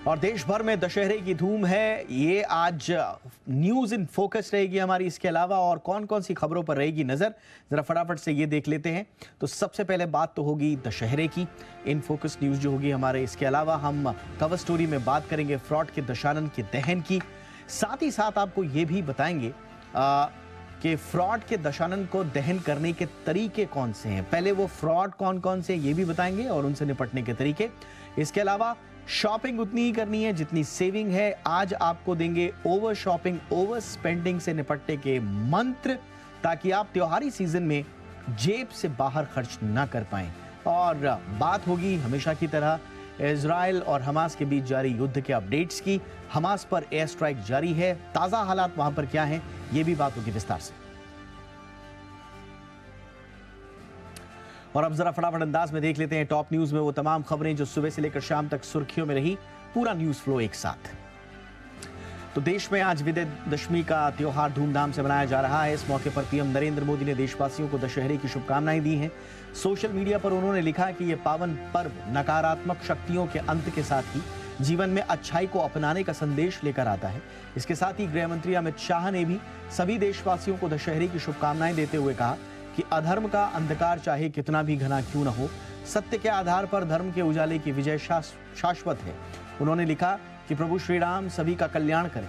और देश भर में दशहरे की धूम है। ये आज न्यूज इन फोकस रहेगी हमारी। इसके अलावा और कौन कौन सी खबरों पर रहेगी नजर, जरा फटाफट से ये देख लेते हैं। तो सबसे पहले बात तो होगी दशहरे की, इन फोकस न्यूज जो होगी हमारे। इसके अलावा हम कवर स्टोरी में बात करेंगे फ्रॉड के दशानन के दहन की। साथ ही साथ आपको ये भी बताएंगे कि फ्रॉड के दशानन को दहन करने के तरीके कौन से हैं। पहले वो फ्रॉड कौन कौन से ये भी बताएंगे और उनसे निपटने के तरीके। इसके अलावा शॉपिंग उतनी ही करनी है जितनी सेविंग है। आज आपको देंगे ओवर शॉपिंग, ओवर स्पेंडिंग से निपटने के मंत्र, ताकि आप त्योहारी सीजन में जेब से बाहर खर्च ना कर पाएं। और बात होगी हमेशा की तरह इजराइल और हमास के बीच जारी युद्ध के अपडेट्स की। हमास पर एयर स्ट्राइक जारी है, ताजा हालात वहां पर क्या हैं, ये भी बात होगी विस्तार से। और अब जरा फटाफट अंदाज में देख लेते हैं टॉप न्यूज में वो तमाम खबरें जो सुबह से लेकर शाम तक सुर्खियों में रही। पूरा न्यूज फ्लो एक साथ। तो देश में आज विजयदशमी का त्योहार धूमधाम से मनाया जा रहा है। इस मौके पर पीएम नरेंद्र मोदी ने देशवासियों को दशहरे की शुभकामनाएं दी हैं। सोशल मीडिया पर उन्होंने लिखा कि यह पावन पर्व नकारात्मक शक्तियों के अंत के साथ ही जीवन में अच्छाई को अपनाने का संदेश लेकर आता है। इसके साथ ही गृह मंत्री अमित शाह ने भी सभी देशवासियों को दशहरे की शुभकामनाएं देते हुए कहा कि अधर्म का अंधकार चाहे कितना भी घना क्यों न हो, सत्य के आधार पर धर्म के उजाले की विजय शाश्वत है। उन्होंने लिखा कि प्रभु श्री राम सभी का कल्याण करें।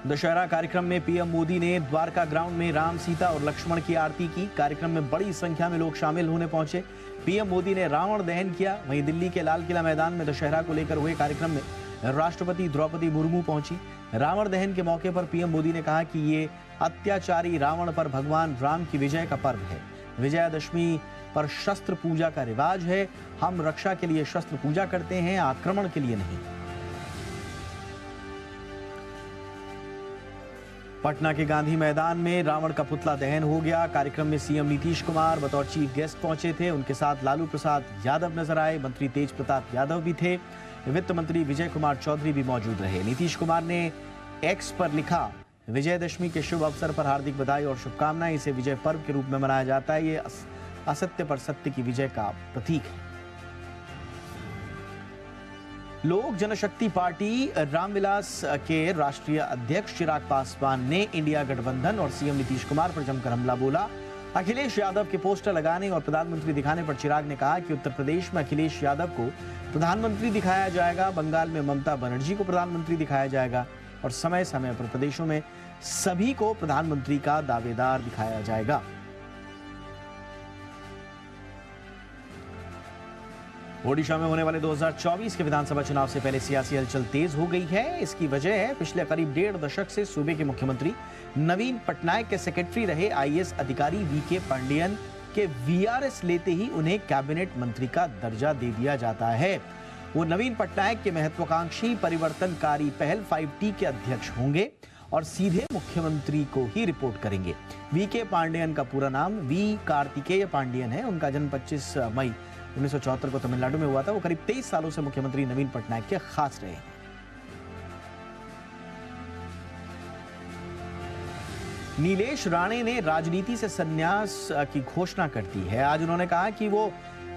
दशहरा कार्यक्रम में पीएम मोदी ने द्वारका ग्राउंड में राम, सीता और लक्ष्मण की आरती की। कार्यक्रम में बड़ी संख्या में लोग शामिल होने पहुंचे। पीएम मोदी ने रावण दहन किया। वहीं दिल्ली के लाल किला मैदान में दशहरा को लेकर हुए कार्यक्रम में राष्ट्रपति द्रौपदी मुर्मू पहुंची। रावण दहन के मौके पर पीएम मोदी ने कहा कि ये अत्याचारी रावण पर भगवान राम की विजय का पर्व है। विजयादशमी पर शस्त्र पूजा का रिवाज है। हम रक्षा के लिए शस्त्र पूजा करते हैं, आक्रमण के लिए नहीं। पटना के गांधी मैदान में रावण का पुतला दहन हो गया। कार्यक्रम में सीएम नीतीश कुमार बतौर चीफ गेस्ट पहुंचे थे। उनके साथ लालू प्रसाद यादव नजर आए। मंत्री तेज प्रताप यादव भी थे। वित्त मंत्री विजय कुमार चौधरी भी मौजूद रहे। नीतीश कुमार ने एक्स पर लिखा, विजयदशमी के शुभ अवसर पर हार्दिक बधाई और शुभकामनाएं। इसे विजय पर्व के रूप में मनाया जाता है। ये असत्य पर सत्य की विजय का प्रतीक है। लोक जनशक्ति पार्टी रामविलास के राष्ट्रीय अध्यक्ष चिराग पासवान ने इंडिया गठबंधन और सीएम नीतीश कुमार पर जमकर हमला बोला। अखिलेश यादव के पोस्टर लगाने और प्रधानमंत्री दिखाने पर चिराग ने कहा कि उत्तर प्रदेश में अखिलेश यादव को प्रधानमंत्री दिखाया जाएगा, बंगाल में ममता बनर्जी को प्रधानमंत्री दिखाया जाएगा और समय समय पर प्रदेशों में सभी को प्रधानमंत्री का दावेदार दिखाया जाएगा। ओडिशा में होने वाले 2024 के विधानसभा चुनाव से पहले सियासी हलचल तेज हो गई है। इसकी वजह है पिछले करीब 1.5 दशक से सूबे के मुख्यमंत्री नवीन पटनायक के सेक्रेटरी रहे आईएएस अधिकारी वीके पांडियन के वीआरएस लेते ही उन्हें कैबिनेट मंत्री का दर्जा दे दिया जाता है। वो नवीन पटनायक के महत्वाकांक्षी परिवर्तनकारी पहल 5T के अध्यक्ष होंगे और सीधे मुख्यमंत्री को ही रिपोर्ट करेंगे। वीके पांडियन का पूरा नाम वी कार्तिकेय पांडियन है। उनका जन्म 25 मई 1974 को तमिलनाडु में हुआ था। वो करीब 23 सालों से मुख्यमंत्री नवीन पटनायक के खास रहे हैं। नीलेश राणे ने राजनीति से संन्यास की घोषणा कर दी है। आज उन्होंने कहा कि वो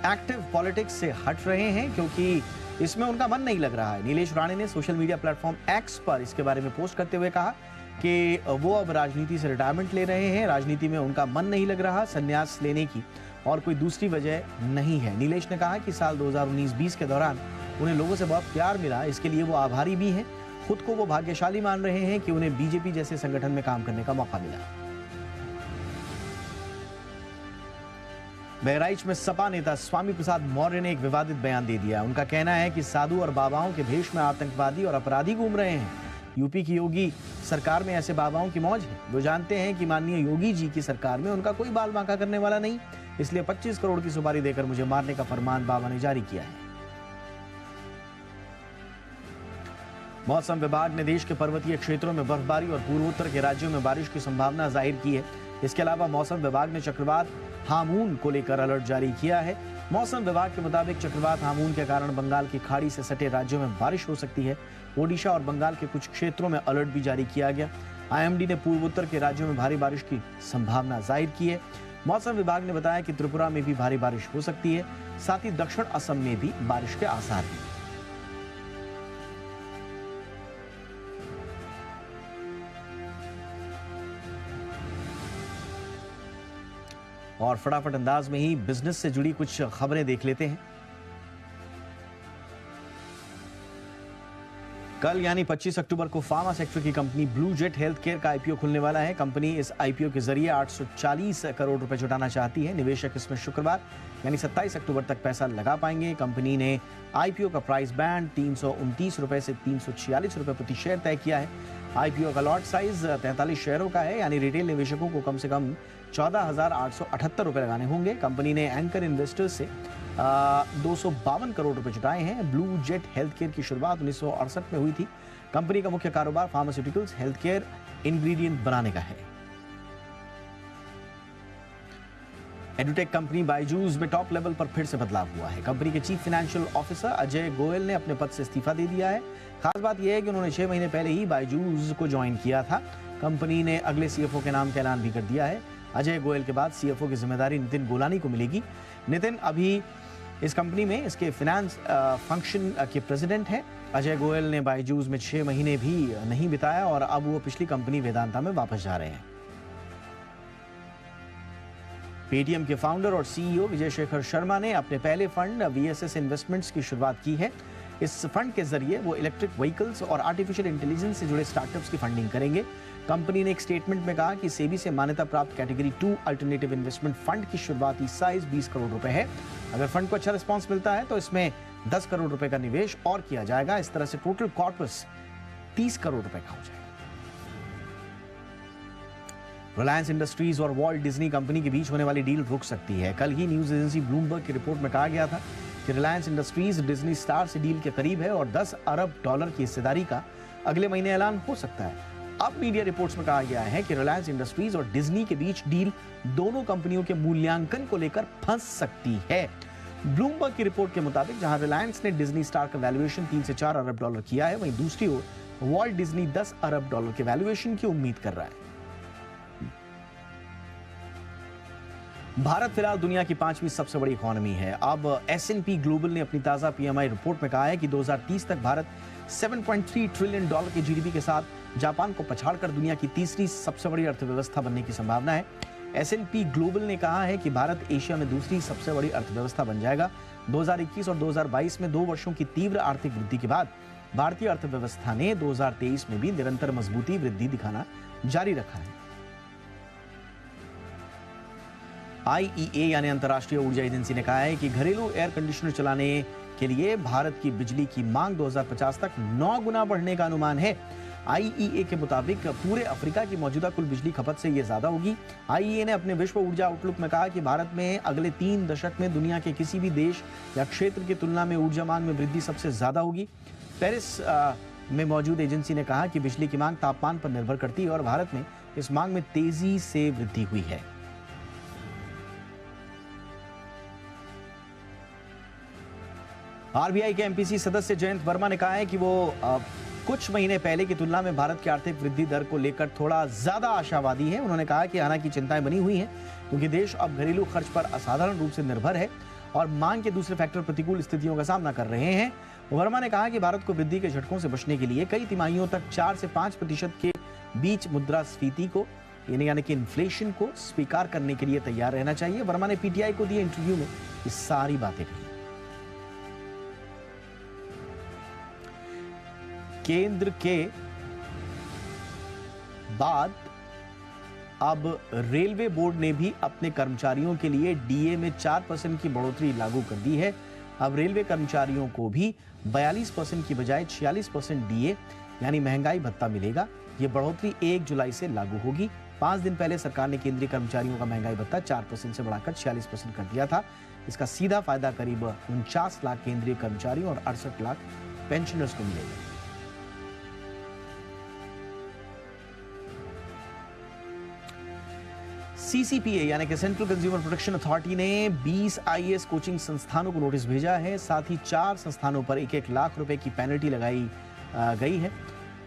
एक्टिव पॉलिटिक्स से हट रहे हैं क्योंकि इसमें उनका मन नहीं लग रहा है। नीलेश राणे ने सोशल मीडिया प्लेटफॉर्म एक्स पर इसके बारे में पोस्ट करते हुए कहा कि वो अब राजनीति से रिटायरमेंट ले रहे हैं। राजनीति में उनका मन नहीं लग रहा, संन्यास लेने की और कोई दूसरी वजह नहीं है। नीलेश ने कहा कि साल 2019-20 के दौरान उन्हें लोगों से बहुत प्यार मिला, इसके लिए वो आभारी भी हैं। खुद को वो भाग्यशाली मान रहे हैं कि उन्हें बीजेपी जैसे संगठन में काम करने का मौका मिला। बहराइच में सपा नेता स्वामी प्रसाद मौर्य ने एक विवादित बयान दे दिया। उनका कहना है कि साधु और बाबाओं के भेष में आतंकवादी और अपराधी घूम रहे हैं। यूपी की योगी सरकार में ऐसे बाबाओं की मौज है। वो जानते हैं कि माननीय योगी जी की सरकार में उनका कोई बाल बांका करने वाला नहीं, इसलिए 25 करोड़ की सुपारी देकर मुझे मारने का फरमान बाबा ने जारी किया है। मौसम विभाग ने देश के पर्वतीय क्षेत्रों में बर्फबारी और पूर्वोत्तर के राज्यों में बारिश की संभावना जाहिर की है। इसके अलावा मौसम विभाग ने चक्रवात हामून को लेकर अलर्ट जारी किया है। मौसम विभाग के मुताबिक चक्रवात हामून के कारण बंगाल की खाड़ी से सटे राज्यों में बारिश हो सकती है। ओडिशा और बंगाल के कुछ क्षेत्रों में अलर्ट भी जारी किया गया। आईएमडी ने पूर्वोत्तर के राज्यों में भारी बारिश की संभावना जाहिर की है। मौसम विभाग ने बताया कि त्रिपुरा में भी भारी बारिश हो सकती है, साथ ही दक्षिण असम में भी बारिश के आसार हैं। और फटाफट अंदाज में ही बिजनेस से जुड़ी कुछ खबरें देख लेते हैं। कल यानी 25 अक्टूबर को फार्मा सेक्टर की company blue jet health care का आईपीओ खुलने वाला है। कंपनी इस आईपीओ के जरिए 840 करोड़ रुपए जुटाना चाहती है। निवेशक इसमें शुक्रवार यानी 27 अक्टूबर तक पैसा लगा पाएंगे। कंपनी ने आईपीओ का प्राइस बैंड 329 रुपए से 346 रुपए प्रति शेयर तय किया है। आईपीओ का लॉट साइज 43 शेयरों का है, यानी रिटेल निवेशकों को कम से कम 14,878 रुपए लगाने होंगे। कंपनी ने एंकर इन्वेस्टर्स से 252 करोड़ रुपए जुटाए हैं। ब्लू जेट हेल्थ केयर की शुरुआत 1968 में हुई थी। कंपनी का मुख्य कारोबार फार्मास्यूटिकल्स, हेल्थ केयर इंग्रेडिएंट बनाने का है। एडुटेक कंपनी बायजूस में टॉप लेवल पर फिर से बदलाव हुआ है। कंपनी के chief financial officer Ajay Goyal ने अपने पद से इस्तीफा दे दिया है। खास बात यह है कि उन्होंने 6 महीने पहले ही बायजूस को ज्वाइन किया था। कंपनी ने अगले सीएफओ के नाम का ऐलान भी कर दिया है। अजय गोयल के बाद सीएफओ की जिम्मेदारी नितिन गोलानी को मिलेगी। नितिन अभी इस कंपनी में इसके फाइनेंस फंक्शन के प्रेसिडेंट हैं। अजय गोयल ने बायजूस में 6 महीने भी नहीं बिताया और अब वो पिछली कंपनी वेदांता में वापस जा रहे हैं। पेटीएम के फाउंडर और सीईओ विजय शेखर शर्मा ने अपने पहले फंड वीएसएस इन्वेस्टमेंट्स की शुरुआत की है। इस फंड के जरिए वो इलेक्ट्रिक व्हीकल्स और आर्टिफिशियल इंटेलिजेंस से जुड़े स्टार्टअप्स की फंडिंग करेंगे। कंपनी ने एक स्टेटमेंट में कहा कि सेबी से मान्यता प्राप्त कैटेगरी 2 अल्टरनेटिव इन्वेस्टमेंट फंड की शुरुआती साइज 20 करोड़ रुपए है। अगर फंड को अच्छा रिस्पांस मिलता है तो इसमें 10 करोड़ रुपए का निवेश और किया जाएगा। इस तरह से टोटल कॉर्पस 30 करोड़ रुपए का हो जाएगा। रिलायंस इंडस्ट्रीज और वॉल्ट डिज्नी कंपनी के बीच होने वाली डील रुक सकती है। कल ही न्यूज एजेंसी ब्लूमबर्ग की रिपोर्ट में कहा गया था कि रिलायंस इंडस्ट्रीज डिज्नी स्टार से डील के करीब है और $10 अरब की हिस्सेदारी का अगले महीने ऐलान हो सकता है। अब मीडिया रिपोर्ट्स में कहा गया है कि रिलायंस इंडस्ट्रीज और डिज्नी के बीच डील दोनों कंपनियों के मूल्यांकन को लेकर फंस सकती है। ब्लूमबर्ग की रिपोर्ट के मुताबिक जहां रिलायंस ने डिज्नी स्टार का वैल्यूएशन 3 से 4 अरब डॉलर किया है, वहीं दूसरी ओर वॉल्ट डिज्नी 10 अरब डॉलर के वैल्यूएशन की उम्मीद कर रहा है। भारत फिलहाल दुनिया की 5वीं सबसे बड़ी इकोनॉमी है। अब S&P ग्लोबल ने अपनी ताजा PMI रिपोर्ट में कहा है कि 2030 तक भारत $7.3 ट्रिलियन के जीडीपी के साथ जापान को पछाड़कर दुनिया की तीसरी सबसे बड़ी अर्थव्यवस्था बनने की संभावना है। S&P ग्लोबल ने कहा है कि भारत एशिया में दूसरी सबसे बड़ी अर्थव्यवस्था बन जाएगा। 2021 और 2022 में 2 वर्षों की तीव्र आर्थिक वृद्धि के बाद भारतीय अर्थव्यवस्था ने 2023 में भी निरंतर मजबूती वृद्धि दिखाना जारी रखा है। IEA यानी अंतर्राष्ट्रीय ऊर्जा एजेंसी ने कहा है कि घरेलू एयर कंडीशनर चलाने के लिए भारत की बिजली की मांग 2050 तक 9 गुना बढ़ने का अनुमान है। IEA के मुताबिक पूरे अफ्रीका की मौजूदा कुल बिजली खपत से यह ज्यादा होगी। IEA ने अपने विश्व ऊर्जा आउटलुक में कहा कि भारत में अगले 3 दशक में दुनिया के किसी भी देश या क्षेत्र की तुलना में ऊर्जा मांग में वृद्धि सबसे ज्यादा होगी। पेरिस में मौजूद एजेंसी ने कहा कि बिजली की मांग तापमान पर निर्भर करती है और भारत में इस मांग में तेजी से वृद्धि हुई है। आरबीआई के एमपीसी सदस्य जयंत वर्मा ने कहा है कि वो कुछ महीने पहले की तुलना में भारत की आर्थिक वृद्धि दर को लेकर थोड़ा ज्यादा आशावादी है। उन्होंने कहा कि हालांकि चिंताएं बनी हुई हैं क्योंकि देश अब घरेलू खर्च पर असाधारण रूप से निर्भर है और मांग के दूसरे फैक्टर प्रतिकूल स्थितियों का सामना कर रहे हैं। वर्मा ने कहा कि भारत को वृद्धि के झटकों से बचने के लिए कई तिमाहियों तक 4 से 5% के बीच मुद्रास्फीति को यानी कि इन्फ्लेशन को स्वीकार करने के लिए तैयार रहना चाहिए। वर्मा ने पीटीआई को दिए इंटरव्यू में ये सारी बातें कही। केंद्र के बाद अब रेलवे बोर्ड ने भी अपने कर्मचारियों के लिए डीए में 4% की बढ़ोतरी लागू कर दी है। अब रेलवे कर्मचारियों को भी 42% की बजाय 46% डीए यानी महंगाई भत्ता मिलेगा। यह बढ़ोतरी 1 जुलाई से लागू होगी। 5 दिन पहले सरकार ने केंद्रीय कर्मचारियों का महंगाई भत्ता 4% से बढ़ाकर 46% कर दिया था। इसका सीधा फायदा करीब 49 लाख केंद्रीय कर्मचारियों और 68 लाख पेंशनर्स को मिलेगा। सीसीपीए यानी कि सेंट्रल कंज्यूमर प्रोटेक्शन अथॉरिटी ने 20 आईएएस कोचिंग संस्थानों को नोटिस भेजा है। साथ ही 4 संस्थानों पर 1-1 लाख रुपए की पेनल्टी लगाई गई है।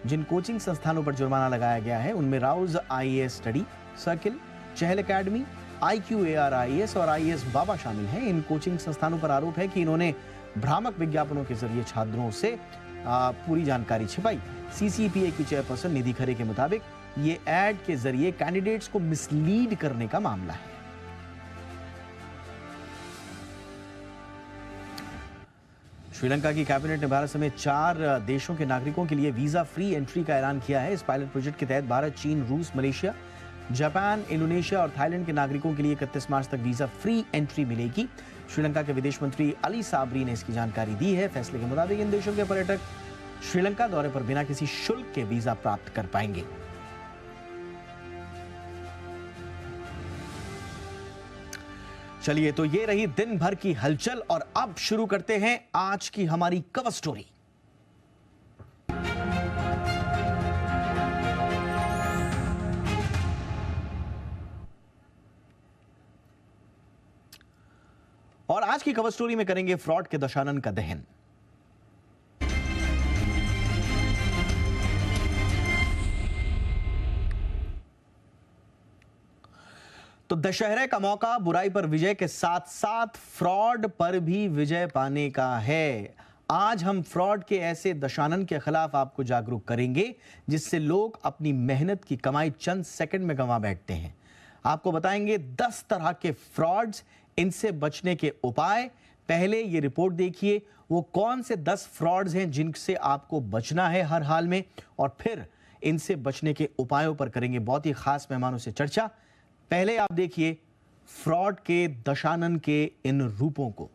जिन कोचिंग संस्थानों पर जुर्माना लगाया गया है उनमें राउज आईएएस स्टडी सर्किल, चहल एकेडमी, IQAR IAS और IAS बाबा शामिल हैं। इन कोचिंग संस्थानों पर आरोप है कि इन्होंने भ्रामक विज्ञापनों के जरिए छात्रों से पूरी जानकारी छिपाई। CCPA की चेयरपर्सन निधि खरे के मुताबिक ये एड के जरिए कैंडिडेट्स को मिसलीड करने का मामला है। श्रीलंका की कैबिनेट ने भारत समेत 4 देशों के नागरिकों के लिए वीजा फ्री एंट्री का ऐलान किया है। इस पायलट प्रोजेक्ट के तहत भारत, चीन, रूस, मलेशिया, जापान, इंडोनेशिया और थाईलैंड के नागरिकों के लिए 31 मार्च तक वीजा फ्री एंट्री मिलेगी। श्रीलंका के विदेश मंत्री अली साबरी ने इसकी जानकारी दी है। फैसले के मुताबिक इन देशों के पर्यटक श्रीलंका दौरे पर बिना किसी शुल्क के वीजा प्राप्त कर पाएंगे। चलिए, तो ये रही दिन भर की हलचल और अब शुरू करते हैं आज की हमारी कवर स्टोरी। और आज की कवर स्टोरी में करेंगे फ्रॉड के दशानन का दहन। तो दशहरे का मौका बुराई पर विजय के साथ साथ फ्रॉड पर भी विजय पाने का है। आज हम फ्रॉड के ऐसे दशानन के खिलाफ आपको जागरूक करेंगे जिससे लोग अपनी मेहनत की कमाई चंद सेकंड में गंवा बैठते हैं। आपको बताएंगे 10 तरह के फ्रॉड्स, इनसे बचने के उपाय। पहले ये रिपोर्ट देखिए, वो कौन से 10 फ्रॉड्स हैं जिनसे आपको बचना है हर हाल में, और फिर इनसे बचने के उपायों पर करेंगे बहुत ही खास मेहमानों से चर्चा। पहले आप देखिए फ्रॉड के दशानन के इन रूपों को।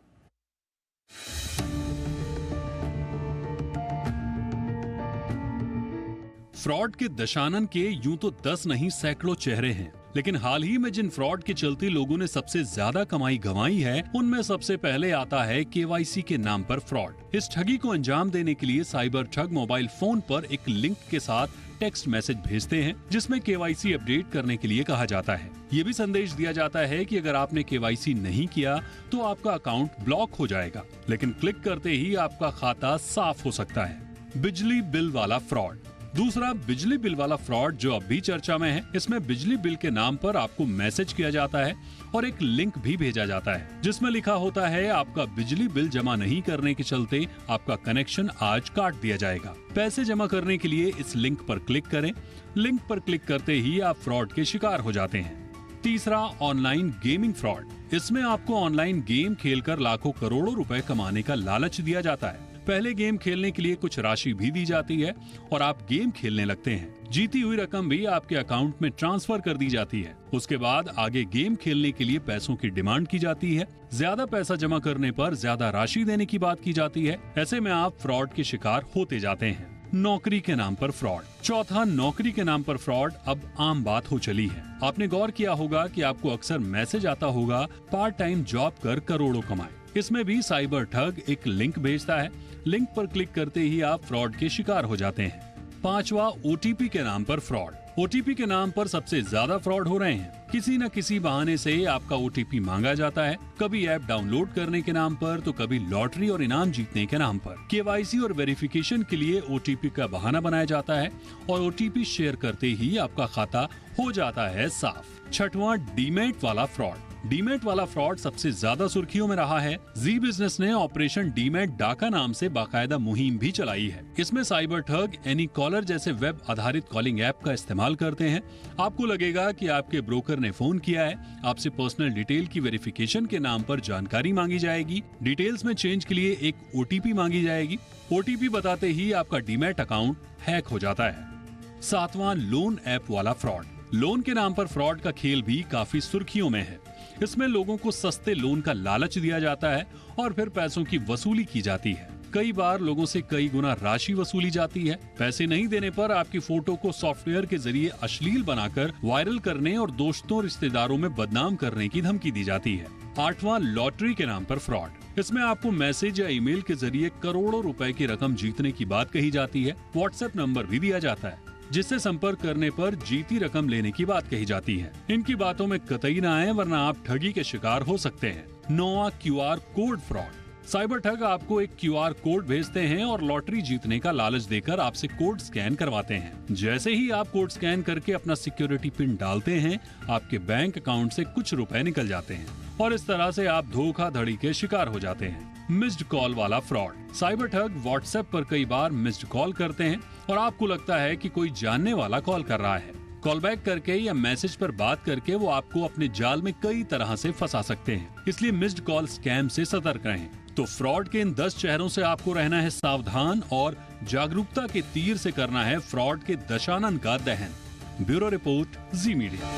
फ्रॉड के दशानन के यूं तो 10 नहीं सैकड़ों चेहरे हैं, लेकिन हाल ही में जिन फ्रॉड के चलते लोगों ने सबसे ज्यादा कमाई गंवाई है, उनमें सबसे पहले आता है KYC के नाम पर फ्रॉड। इस ठगी को अंजाम देने के लिए साइबर ठग मोबाइल फोन पर एक लिंक के साथ टेक्स्ट मैसेज भेजते हैं जिसमें KYC अपडेट करने के लिए कहा जाता है। ये भी संदेश दिया जाता है कि अगर आपने KYC नहीं किया तो आपका अकाउंट ब्लॉक हो जाएगा, लेकिन क्लिक करते ही आपका खाता साफ हो सकता है। बिजली बिल वाला फ्रॉड। दूसरा बिजली बिल वाला फ्रॉड जो अब भी चर्चा में है। इसमें बिजली बिल के नाम पर आपको मैसेज किया जाता है और एक लिंक भी भेजा जाता है जिसमें लिखा होता है आपका बिजली बिल जमा नहीं करने के चलते आपका कनेक्शन आज काट दिया जाएगा। पैसे जमा करने के लिए इस लिंक पर क्लिक करें। लिंक पर क्लिक करते ही आप फ्रॉड के शिकार हो जाते हैं। तीसरा ऑनलाइन गेमिंग फ्रॉड। इसमें आपको ऑनलाइन गेम खेलकर लाखों करोड़ों रुपए कमाने का लालच दिया जाता है। पहले गेम खेलने के लिए कुछ राशि भी दी जाती है और आप गेम खेलने लगते हैं। जीती हुई रकम भी आपके अकाउंट में ट्रांसफर कर दी जाती है। उसके बाद आगे गेम खेलने के लिए पैसों की डिमांड की जाती है। ज्यादा पैसा जमा करने पर ज्यादा राशि देने की बात की जाती है। ऐसे में आप फ्रॉड के शिकार होते जाते हैं। नौकरी के नाम पर फ्रॉड। चौथा, नौकरी के नाम पर फ्रॉड अब आम बात हो चली है। आपने गौर किया होगा कि आपको अक्सर मैसेज आता होगा पार्ट टाइम जॉब कर करोड़ों कमाए। इसमें भी साइबर ठग एक लिंक भेजता है। लिंक पर क्लिक करते ही आप फ्रॉड के शिकार हो जाते हैं। पांचवा, OTP के नाम पर फ्रॉड। OTP के नाम पर सबसे ज्यादा फ्रॉड हो रहे हैं। किसी न किसी बहाने से आपका OTP मांगा जाता है, कभी ऐप डाउनलोड करने के नाम पर तो कभी लॉटरी और इनाम जीतने के नाम पर। KYC और वेरिफिकेशन के लिए OTP का बहाना बनाया जाता है और OTP शेयर करते ही आपका खाता हो जाता है साफ। छठवां, डीमैट वाला फ्रॉड। डीमैट वाला फ्रॉड सबसे ज्यादा सुर्खियों में रहा है। जी बिजनेस ने ऑपरेशन डीमैट डाका नाम से बाकायदा मुहिम भी चलाई है। इसमें साइबर ठग एनी कॉलर जैसे वेब आधारित कॉलिंग ऐप का इस्तेमाल करते हैं। आपको लगेगा कि आपके ब्रोकर ने फोन किया है, आपसे पर्सनल डिटेल की वेरिफिकेशन के नाम पर जानकारी मांगी जाएगी। डिटेल्स में चेंज के लिए एक OTP मांगी जाएगी। OTP बताते ही आपका डीमैट अकाउंट हैक हो जाता है। सातवां, लोन ऐप वाला फ्रॉड। लोन के नाम पर फ्रॉड का खेल भी काफी सुर्खियों में है। इसमें लोगों को सस्ते लोन का लालच दिया जाता है और फिर पैसों की वसूली की जाती है। कई बार लोगों से कई गुना राशि वसूली जाती है। पैसे नहीं देने पर आपकी फोटो को सॉफ्टवेयर के जरिए अश्लील बनाकर वायरल करने और दोस्तों रिश्तेदारों में बदनाम करने की धमकी दी जाती है। आठवां, लॉटरी के नाम पर फ्रॉड। इसमें आपको मैसेज या ईमेल के जरिए करोड़ों रुपए की रकम जीतने की बात कही जाती है। व्हाट्सएप नंबर भी दिया जाता है जिससे संपर्क करने पर जीती रकम लेने की बात कही जाती है। इनकी बातों में कतई ना आए वरना आप ठगी के शिकार हो सकते हैं। नौवां, QR कोड फ्रॉड। साइबर ठग आपको एक क्यूआर कोड भेजते हैं और लॉटरी जीतने का लालच देकर आपसे कोड स्कैन करवाते हैं। जैसे ही आप कोड स्कैन करके अपना सिक्योरिटी पिन डालते हैं, आपके बैंक अकाउंट से कुछ रुपए निकल जाते हैं और इस तरह से आप धोखाधड़ी के शिकार हो जाते हैं। मिस्ड कॉल वाला फ्रॉड। साइबर ठग व्हाट्सएप पर कई बार मिस्ड कॉल करते हैं और आपको लगता है कि कोई जानने वाला कॉल कर रहा है। कॉल बैक करके या मैसेज पर बात करके वो आपको अपने जाल में कई तरह से फंसा सकते हैं। इसलिए मिस्ड कॉल स्कैम से सतर्क रहें। तो फ्रॉड के इन 10 चेहरों से आपको रहना है सावधान और जागरूकता के तीर से करना है फ्रॉड के दशानन का दहन। ब्यूरो रिपोर्ट, जी मीडिया।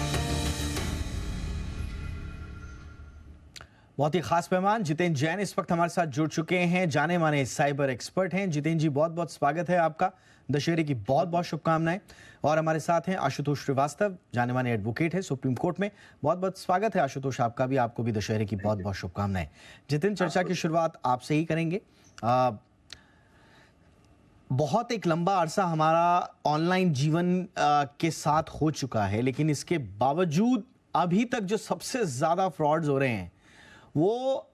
बहुत ही खास मेहमान जितेंद्र जैन इस वक्त हमारे साथ जुड़ चुके हैं, जाने माने साइबर एक्सपर्ट हैं। जितेंद्र जी, बहुत बहुत स्वागत है आपका। दशहरे की बहुत बहुत शुभकामनाएं। और हमारे साथ हैं आशुतोष श्रीवास्तव, जाने माने एडवोकेट है सुप्रीम कोर्ट में। बहुत बहुत स्वागत है आशुतोष आपका भी, आपको भी दशहरे की बहुत बहुत शुभकामनाएं। जितेंद्र, चर्चा की शुरुआत आपसे ही करेंगे। बहुत एक लंबा अरसा हमारा ऑनलाइन जीवन के साथ हो चुका है, लेकिन इसके बावजूद अभी तक जो सबसे ज्यादा फ्रॉड्स हो रहे हैं वो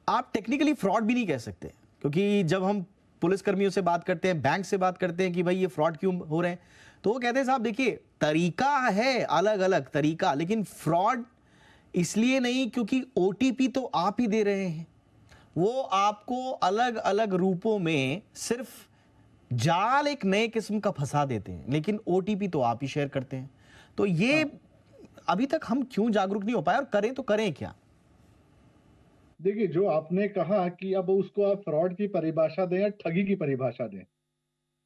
आप टेक्निकली फ्रॉड भी नहीं कह सकते, क्योंकि जब हम पुलिसकर्मियों से बात करते हैं, बैंक से बात करते हैं कि भाई ये फ्रॉड क्यों हो रहे हैं, तो वो कहते हैं साहब देखिए तरीका है अलग अलग तरीका, लेकिन फ्रॉड इसलिए नहीं क्योंकि ओटीपी तो आप ही दे रहे हैं, वो आपको अलग अलग रूपों में सिर्फ जाल एक नए किस्म का फंसा देते हैं, लेकिन ओटीपी तो आप ही शेयर करते हैं। तो ये अभी तक हम क्यों जागरूक नहीं हो पाए, और करें तो करें क्या? देखिए, जो आपने कहा कि अब उसको आप फ्रॉड की परिभाषा दें या ठगी की परिभाषा दें।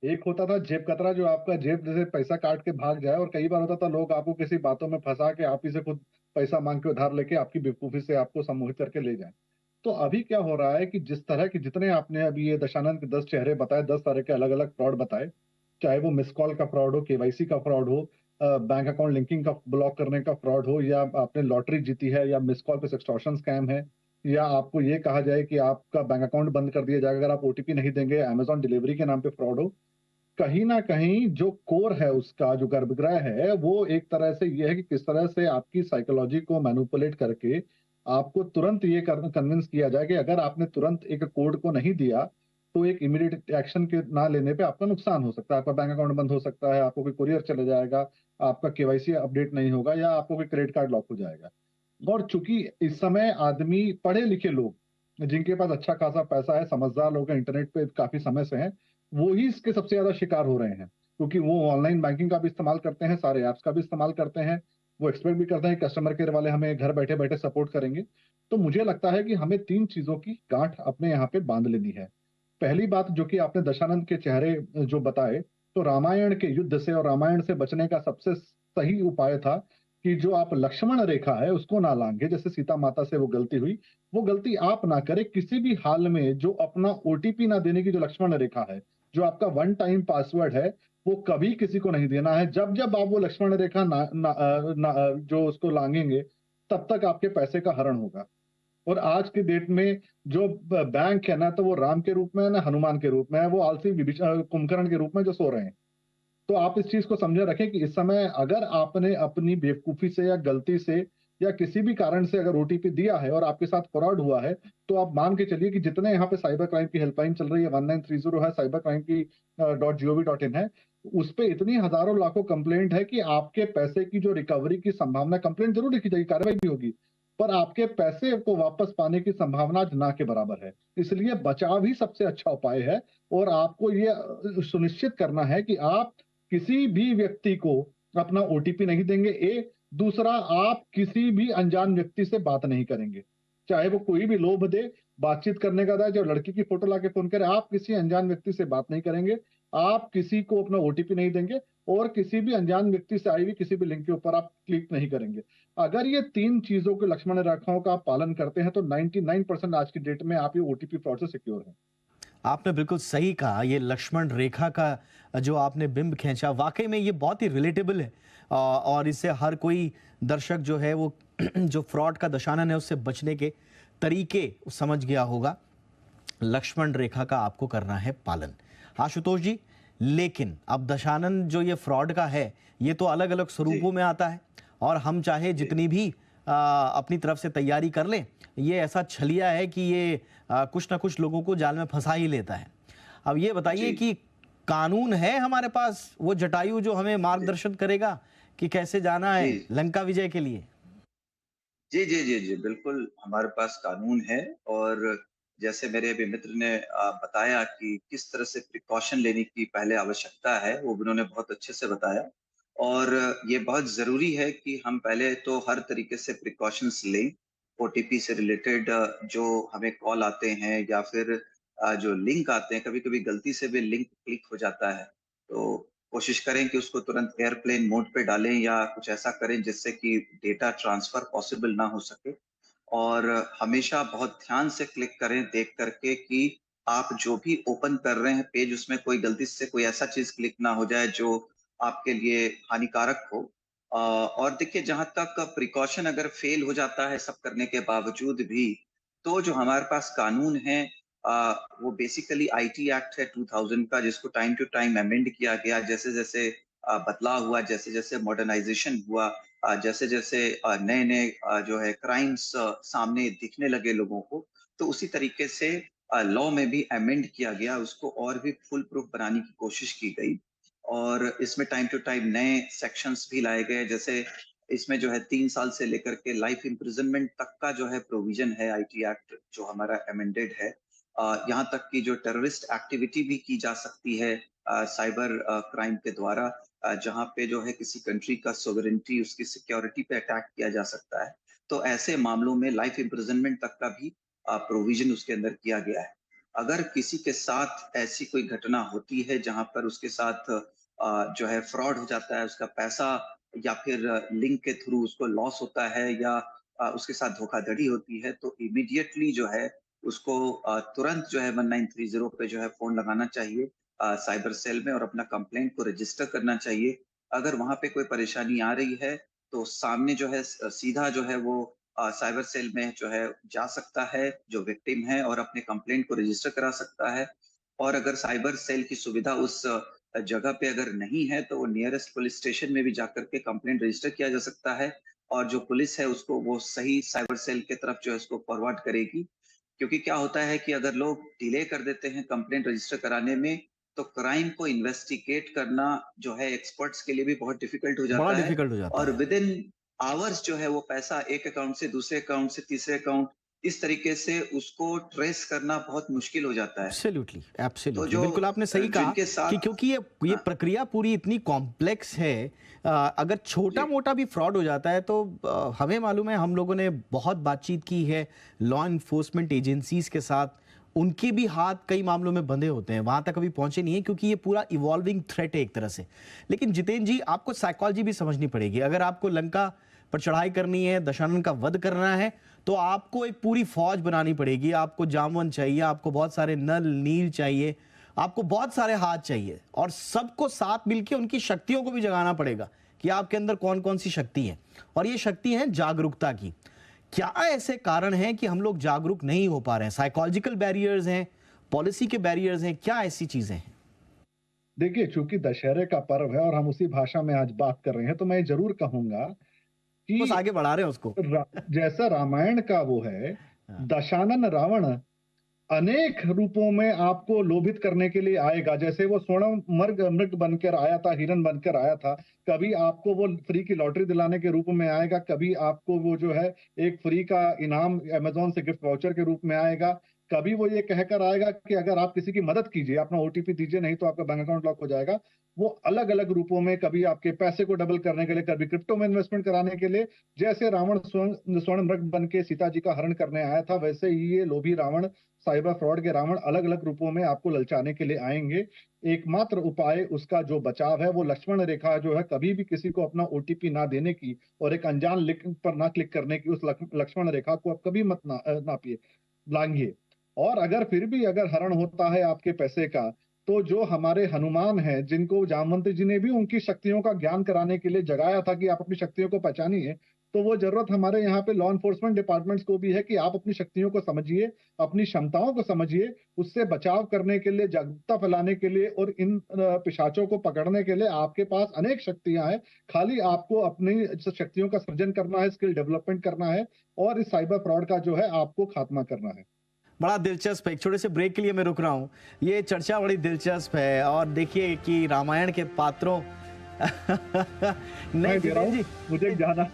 एक होता था जेब कतरा, जो आपका जेब जैसे पैसा काट के भाग जाए, और कई बार होता था लोग आपको किसी बातों में फंसा के आप ही से खुद पैसा मांग के उधार लेके आपकी बेवकूफी से आपको सम्मोहित करके ले जाए। तो अभी क्या हो रहा है कि जिस तरह के जितने आपने अभी ये दशानंद के 10 चेहरे बताए, 10 तरह के अलग अलग फ्रॉड बताए, चाहे वो मिस कॉल का फ्रॉड हो, केवाईसी का फ्रॉड हो, बैंक अकाउंट लिंकिंग का ब्लॉक करने का फ्रॉड हो, या आपने लॉटरी जीती है, या मिस कॉल पे एक्सटॉर्शन स्कैम है, या आपको ये कहा जाए कि आपका बैंक अकाउंट बंद कर दिया जाएगा अगर आप ओटीपी नहीं देंगे, अमेजॉन डिलीवरी के नाम पे फ्रॉड हो। कहीं ना कहीं जो कोर है उसका, जो गर्भगृह है, वो एक तरह से ये है कि किस तरह से आपकी साइकोलॉजी को मैनिपुलेट करके आपको तुरंत ये कन्विंस किया जाए कि अगर आपने तुरंत एक कोड को नहीं दिया तो एक इमीडिएट एक्शन के ना लेने पे आपका नुकसान हो सकता है, आपका बैंक अकाउंट बंद हो सकता है, आपको कोई कुरियर चले जाएगा, आपका केवाईसी अपडेट नहीं होगा, या आपको कोई क्रेडिट कार्ड लॉक हो जाएगा। और चूंकि इस समय आदमी पढ़े लिखे लोग जिनके पास अच्छा खासा पैसा है, समझदार लोग हैं, इंटरनेट पे काफी समय से हैं, वो ही इसके सबसे ज्यादा शिकार हो रहे हैं, क्योंकि वो ऑनलाइन बैंकिंग का भी इस्तेमाल करते हैं, सारे ऐप्स का भी इस्तेमाल करते हैं, वो एक्सपेक्ट भी करते हैं कस्टमर केयर वाले हमें घर बैठे बैठे सपोर्ट करेंगे। तो मुझे लगता है कि हमें 3 चीजों की गांठ अपने यहाँ पे बांध लेनी है। पहली बात, जो कि आपने दशानंद के चेहरे जो बताए, तो रामायण के युद्ध से और रामायण से बचने का सबसे सही उपाय था कि जो आप लक्ष्मण रेखा है उसको ना लांघे। जैसे सीता माता से वो गलती हुई, वो गलती आप ना करें किसी भी हाल में। जो अपना ओटीपी ना देने की जो लक्ष्मण रेखा है, जो आपका वन टाइम पासवर्ड है, वो कभी किसी को नहीं देना है। जब जब आप वो लक्ष्मण रेखा जो उसको लांघेंगे, तब तक आपके पैसे का हरण होगा। और आज के डेट में जो बैंक है ना, तो वो राम के रूप में है ना हनुमान के रूप में है, वो आलसी कुंभकर्ण के रूप में जो सो रहे हैं। तो आप इस चीज को समझे रखें कि इस समय अगर आपने अपनी बेवकूफी से या गलती से या किसी भी कारण से अगर ओटीपी दिया है और आपके साथ फ्रॉड हुआ है, तो आप मान के चलिए कि जितने यहाँ पे साइबर क्राइम की हेल्पलाइन चल रही है, 1930 है, साइबर क्राइम की .gov.in है, उस पे इतनी हजारों लाखों कंप्लेंट है कि आपके पैसे की जो रिकवरी की संभावना, कंप्लेंट जरूर लिखी जाएगी, कार्रवाई भी होगी, पर आपके पैसे को वापस पाने की संभावना ना के बराबर है। इसलिए बचाव ही सबसे अच्छा उपाय है, और आपको ये सुनिश्चित करना है कि आप किसी भी व्यक्ति को अपना ओटीपी नहीं देंगे। दूसरा, आप किसी भी अनजान व्यक्ति से बात नहीं करेंगे, चाहे वो कोई भी लोभ दे, बातचीत करने का था, जो लड़की की फोटो लाके फोन करे, आप किसी अनजान व्यक्ति से बात नहीं करेंगे, आप किसी को अपना ओटीपी नहीं देंगे, और किसी भी अनजान व्यक्ति से आई हुई किसी भी लिंक के ऊपर आप क्लिक नहीं करेंगे। अगर ये 3 चीजों के लक्ष्मण रेखाओं का आप पालन करते हैं, तो 99% आज की डेट में आप ये ओटीपी फ्रॉड से सिक्योर हैं। आपने बिल्कुल सही कहा, ये लक्ष्मण रेखा का जो आपने बिंब खींचा, वाकई में ये बहुत ही रिलेटेबल है, और इससे हर कोई दर्शक जो है वो जो फ्रॉड का दशानन है उससे बचने के तरीके समझ गया होगा। लक्ष्मण रेखा का आपको करना है पालन। आशुतोष जी, लेकिन अब दशानन जो ये फ्रॉड का है, ये तो अलग अलग स्वरूपों में आता है, और हम चाहे जितनी भी अपनी तरफ से तैयारी कर लें। ये ऐसा छलिया है कि ये कुछ ना कुछ लोगों को जाल में फंसा ही लेता है। अब ये बताइए जी, कि कानून है हमारे पास, वो जटायु जो हमें जी, मार्गदर्शन करेगा कि कैसे जाना जी, है लंका विजय के लिए? जी, जी, जी, जी, बिल्कुल हमारे पास कानून है और जैसे मेरे अभी मित्र ने बताया कि किस तरह से प्रिकॉशन लेने की पहले आवश्यकता है, वो उन्होंने बहुत अच्छे से बताया और ये बहुत ज़रूरी है कि हम पहले तो हर तरीके से प्रिकॉशंस लें। ओटीपी से रिलेटेड जो हमें कॉल आते हैं या फिर जो लिंक आते हैं, कभी-कभी गलती से भी लिंक क्लिक हो जाता है, तो कोशिश करें कि उसको तुरंत एयरप्लेन मोड पे डालें या कुछ ऐसा करें जिससे कि डेटा ट्रांसफर पॉसिबल ना हो सके और हमेशा बहुत ध्यान से क्लिक करें देख करके कि आप जो भी ओपन कर रहे हैं पेज उसमें कोई गलती से कोई ऐसा चीज क्लिक ना हो जाए जो आपके लिए हानिकारक हो और देखिए जहां तक प्रिकॉशन अगर फेल हो जाता है सब करने के बावजूद भी तो जो हमारे पास कानून है वो बेसिकली आईटी एक्ट है 2000 का जिसको टाइम टू टाइम अमेंड किया गया जैसे जैसे बदलाव हुआ जैसे जैसे मॉडर्नाइजेशन हुआ जैसे जैसे नए नए जो है क्राइम्स सामने दिखने लगे लोगों को तो उसी तरीके से लॉ में भी अमेंड किया गया उसको और भी फुल प्रूफ बनाने की कोशिश की गई और इसमें टाइम टू टाइम नए सेक्शंस भी लाए गए जैसे इसमें जो है 3 साल से लेकर के लाइफ इम्प्रिजनमेंट तक का जो है प्रोविजन है आईटी एक्ट जो हमारा अमेंडेड है यहाँ तक कि जो टेररिस्ट एक्टिविटी भी की जा सकती है साइबर क्राइम के द्वारा जहाँ पे जो है किसी कंट्री का सोवरेनिटी उसकी सिक्योरिटी पे अटैक किया जा सकता है तो ऐसे मामलों में लाइफ इम्प्रिजनमेंट तक का भी प्रोविजन उसके अंदर किया गया है अगर किसी के साथ ऐसी कोई घटना होती है जहां पर उसके साथ जो है फ्रॉड हो जाता है उसका पैसा या फिर लिंक के थ्रू उसको लॉस होता है या उसके साथ धोखाधड़ी होती है तो इमीडिएटली जो है उसको तुरंत जो है 1930 पे जो है फोन लगाना चाहिए साइबर सेल में और अपना कंप्लेंट को रजिस्टर करना चाहिए अगर वहां पे कोई परेशानी आ रही है तो सामने जो है सीधा जो है वो साइबर सेल में जो है जा सकता है जो विक्टिम है और अपने कंप्लेंट को रजिस्टर करा सकता है और अगर साइबर सेल की सुविधा उस जगह पे अगर नहीं है तो वो नियरेस्ट पुलिस स्टेशन में भी जाकर के कंप्लेंट रजिस्टर किया जा सकता है और जो पुलिस है उसको वो सही साइबर सेल के तरफ जो है उसको फॉरवर्ड करेगी क्योंकि क्या होता है कि अगर लोग डिले कर देते हैं कंप्लेंट रजिस्टर कराने में तो क्राइम को इन्वेस्टिगेट करना जो है एक्सपर्ट्स के लिए भी बहुत डिफिकल्ट हो बड़ा जाता है डिफिकल्ट हो जाता और है। विद इन आवर्स जो है वो पैसा एक अकाउंट से दूसरे अकाउंट से तीसरे अकाउंट इस तरीके से उसको ट्रेस करना बहुत मुश्किल हो जाता है एब्सोल्युटली, तो एब्सोल्युटली, जो बिल्कुल आपने सही कहा जिनके कि साथ क्योंकि ये हाँ प्रक्रिया पूरी इतनी कॉम्प्लेक्स है। अगर जी छोटा-मोटा भी फ्रॉड हो जाता है तो हमें मालूम है, हम लोगों ने बहुत बातचीत की है लॉ एनफोर्समेंट एजेंसीज के साथ, उनके भी हाथ कई मामलों में बंधे होते हैं, वहां तक अभी पहुंचे नहीं है क्योंकि ये पूरा इवॉल्विंग थ्रेट है एक तरह से। लेकिन जितेंद्र जी, आपको साइकोलॉजी भी समझनी पड़ेगी। अगर आपको लंका पर चढ़ाई करनी है, दशानन का वध करना है, तो आपको एक पूरी फौज बनानी पड़ेगी। आपको जामवन चाहिए, आपको बहुत सारे नल नील चाहिए, आपको बहुत सारे हाथ चाहिए और सबको साथ मिलकर उनकी शक्तियों को भी जगाना पड़ेगा कि आपके अंदर कौन कौन सी शक्ति है। और ये शक्ति है जागरूकता की। क्या ऐसे कारण हैं कि हम लोग जागरूक नहीं हो पा रहे हैं? साइकोलॉजिकल बैरियर्स हैं, पॉलिसी के बैरियर्स हैं, क्या ऐसी चीजें हैं? देखिए, चूंकि दशहरे का पर्व है और हम उसी भाषा में आज बात कर रहे हैं तो मैं जरूर कहूंगा बस कि आगे बढ़ा रहे हैं उसको। जैसा रामायण का वो है, हाँ, दशानन रावण अनेक रूपों में आपको लोभित करने के लिए आएगा। जैसे वो स्वर्ण मृग मृग बनकर आया था, हिरन बनकर आया था। कभी आपको वो फ्री की लॉटरी दिलाने के रूप में आएगा, कभी आपको वो जो है एक फ्री का इनाम अमेज़न से गिफ्ट वाउचर के रूप में आएगा। कभी वो ये कहकर आएगा कि अगर आप किसी की मदद कीजिए, अपना ओटीपी दीजिए, नहीं तो आपका बैंक अकाउंट लॉक हो जाएगा। वो अलग-अलग रूपों में, कभी आपके पैसे को डबल करने के लिए, कभी क्रिप्टो में इन्वेस्टमेंट कराने के लिए। जैसे रावण स्वर्ण स्वर्ण मृग बन के सीता जी का हरण करने आया था, वैसे ही ये लोभी रावण, साइबर फ्रॉड के रावण अलग-अलग रूपों में आपको ललचाने के लिए आएंगे। एकमात्र उपाय उसका जो बचाव है वो लक्ष्मण रेखा जो है, कभी भी किसी को अपना ओटीपी ना देने की और एक अनजान लिंक पर ना क्लिक करने की, उस लक्ष्मण रेखा को आप कभी मत नापिए, लांघिए। और अगर फिर भी अगर हरण होता है आपके पैसे का, तो जो हमारे हनुमान हैं, जिनको जामवंत जी ने भी उनकी शक्तियों का ज्ञान कराने के लिए जगाया था कि आप अपनी शक्तियों को पहचानिए, तो वो जरूरत हमारे यहाँ पे लॉ एनफोर्समेंट डिपार्टमेंट्स को भी है कि आप अपनी शक्तियों को समझिए, अपनी क्षमताओं को समझिए, उससे बचाव करने के लिए, जागरूकता फैलाने के लिए और इन पिशाचों को पकड़ने के लिए आपके पास अनेक शक्तियां हैं। खाली आपको अपनी शक्तियों का सृजन करना है, स्किल डेवलपमेंट करना है और इस साइबर फ्रॉड का जो है आपको खात्मा करना है। बड़ा दिलचस्प है। एक छोटे से ब्रेक के लिए मैं रुक रहा हूँ। ये चर्चा बड़ी दिलचस्प है और देखिए कि रामायण के पात्रों नहीं जितेंद्र जी, मुझे जाना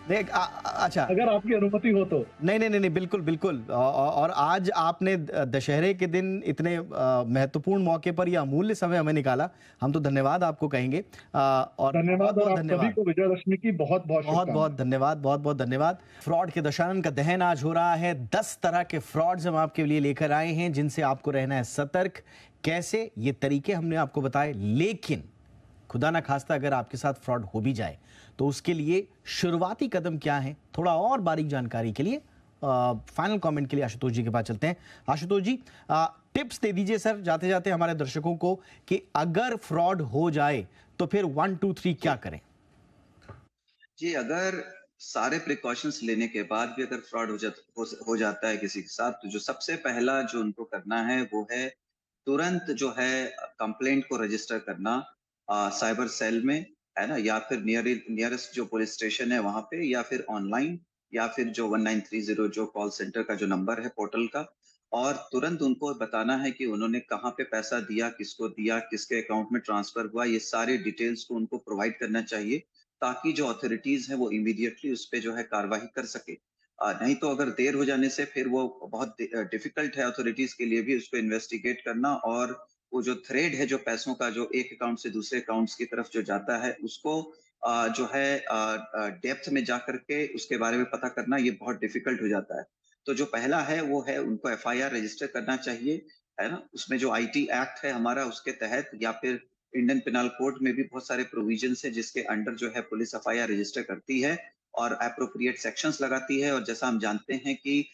देख अच्छा, अगर आपकी अनुमति हो तो। नहीं, बिल्कुल बिल्कुल। और आज आपने दशहरे के दिन इतने महत्वपूर्ण मौके पर यह अमूल्य समय हमें निकाला, हम तो धन्यवाद आपको कहेंगे। और धन्यवाद और आप सभी को विजयदशमी की बहुत बहुत धन्यवाद, बहुत धन्यवाद। फ्रॉड के दशानन का दहन आज हो रहा है। 10 तरह के फ्रॉड्स हम आपके लिए लेकर आए हैं जिनसे आपको रहना है सतर्क। कैसे, ये तरीके हमने आपको बताए, लेकिन खुदा ना खास्ता अगर आपके साथ फ्रॉड हो भी जाए तो उसके लिए शुरुआती कदम क्या है, थोड़ा और बारीक जानकारी के लिए फाइनल कमेंट के लिए आशुतोष जी के पास चलते हैं। आशुतोष जी, टिप्स दे दीजिए सर जाते जाते हमारे दर्शकों को कि अगर फ्रॉड हो जाए तो फिर 1 2 3 क्या करें। जी, अगर सारे प्रिकॉशंस लेने के बाद भी अगर फ्रॉड हो जाता है किसी के साथ, तो जो सबसे पहला जो उनको करना है वो है तुरंत जो है कंप्लेंट को रजिस्टर करना साइबर सेल में, है ना, या फिर नियरेस्ट जो पुलिस स्टेशन है वहां पे, या फिर ऑनलाइन, या फिर जो 1930 जो कॉल सेंटर का जो नंबर है पोर्टल का, और तुरंत उनको बताना है कि उन्होंने कहाँ पे पैसा दिया, किसको दिया, किसके अकाउंट में ट्रांसफर हुआ, ये सारे डिटेल्स को उनको प्रोवाइड करना चाहिए ताकि जो अथॉरिटीज है वो इमीडिएटली उस पर जो है कार्रवाई कर सके। नहीं तो अगर देर हो जाने से फिर वो बहुत डिफिकल्ट है अथॉरिटीज के लिए भी उसको इन्वेस्टिगेट करना, और वो जो थ्रेड है जो पैसों का जो एक अकाउंट से दूसरे अकाउंट्स की तरफ जो जाता है उसको जो है डेप्थ में जा करके उसके बारे में पता करना, ये बहुत डिफिकल्ट हो जाता है। तो जो पहला है वो है उनको एफआईआर रजिस्टर करना चाहिए, है ना। उसमें जो आईटी एक्ट है हमारा उसके तहत, या फिर इंडियन पिनल कोड में भी बहुत सारे प्रोविजंस है जिसके अंडर जो है पुलिस एफआईआर रजिस्टर करती है और अप्रोप्रिएट सेक्शंस लगाती है। और जैसा हम जानते हैं कि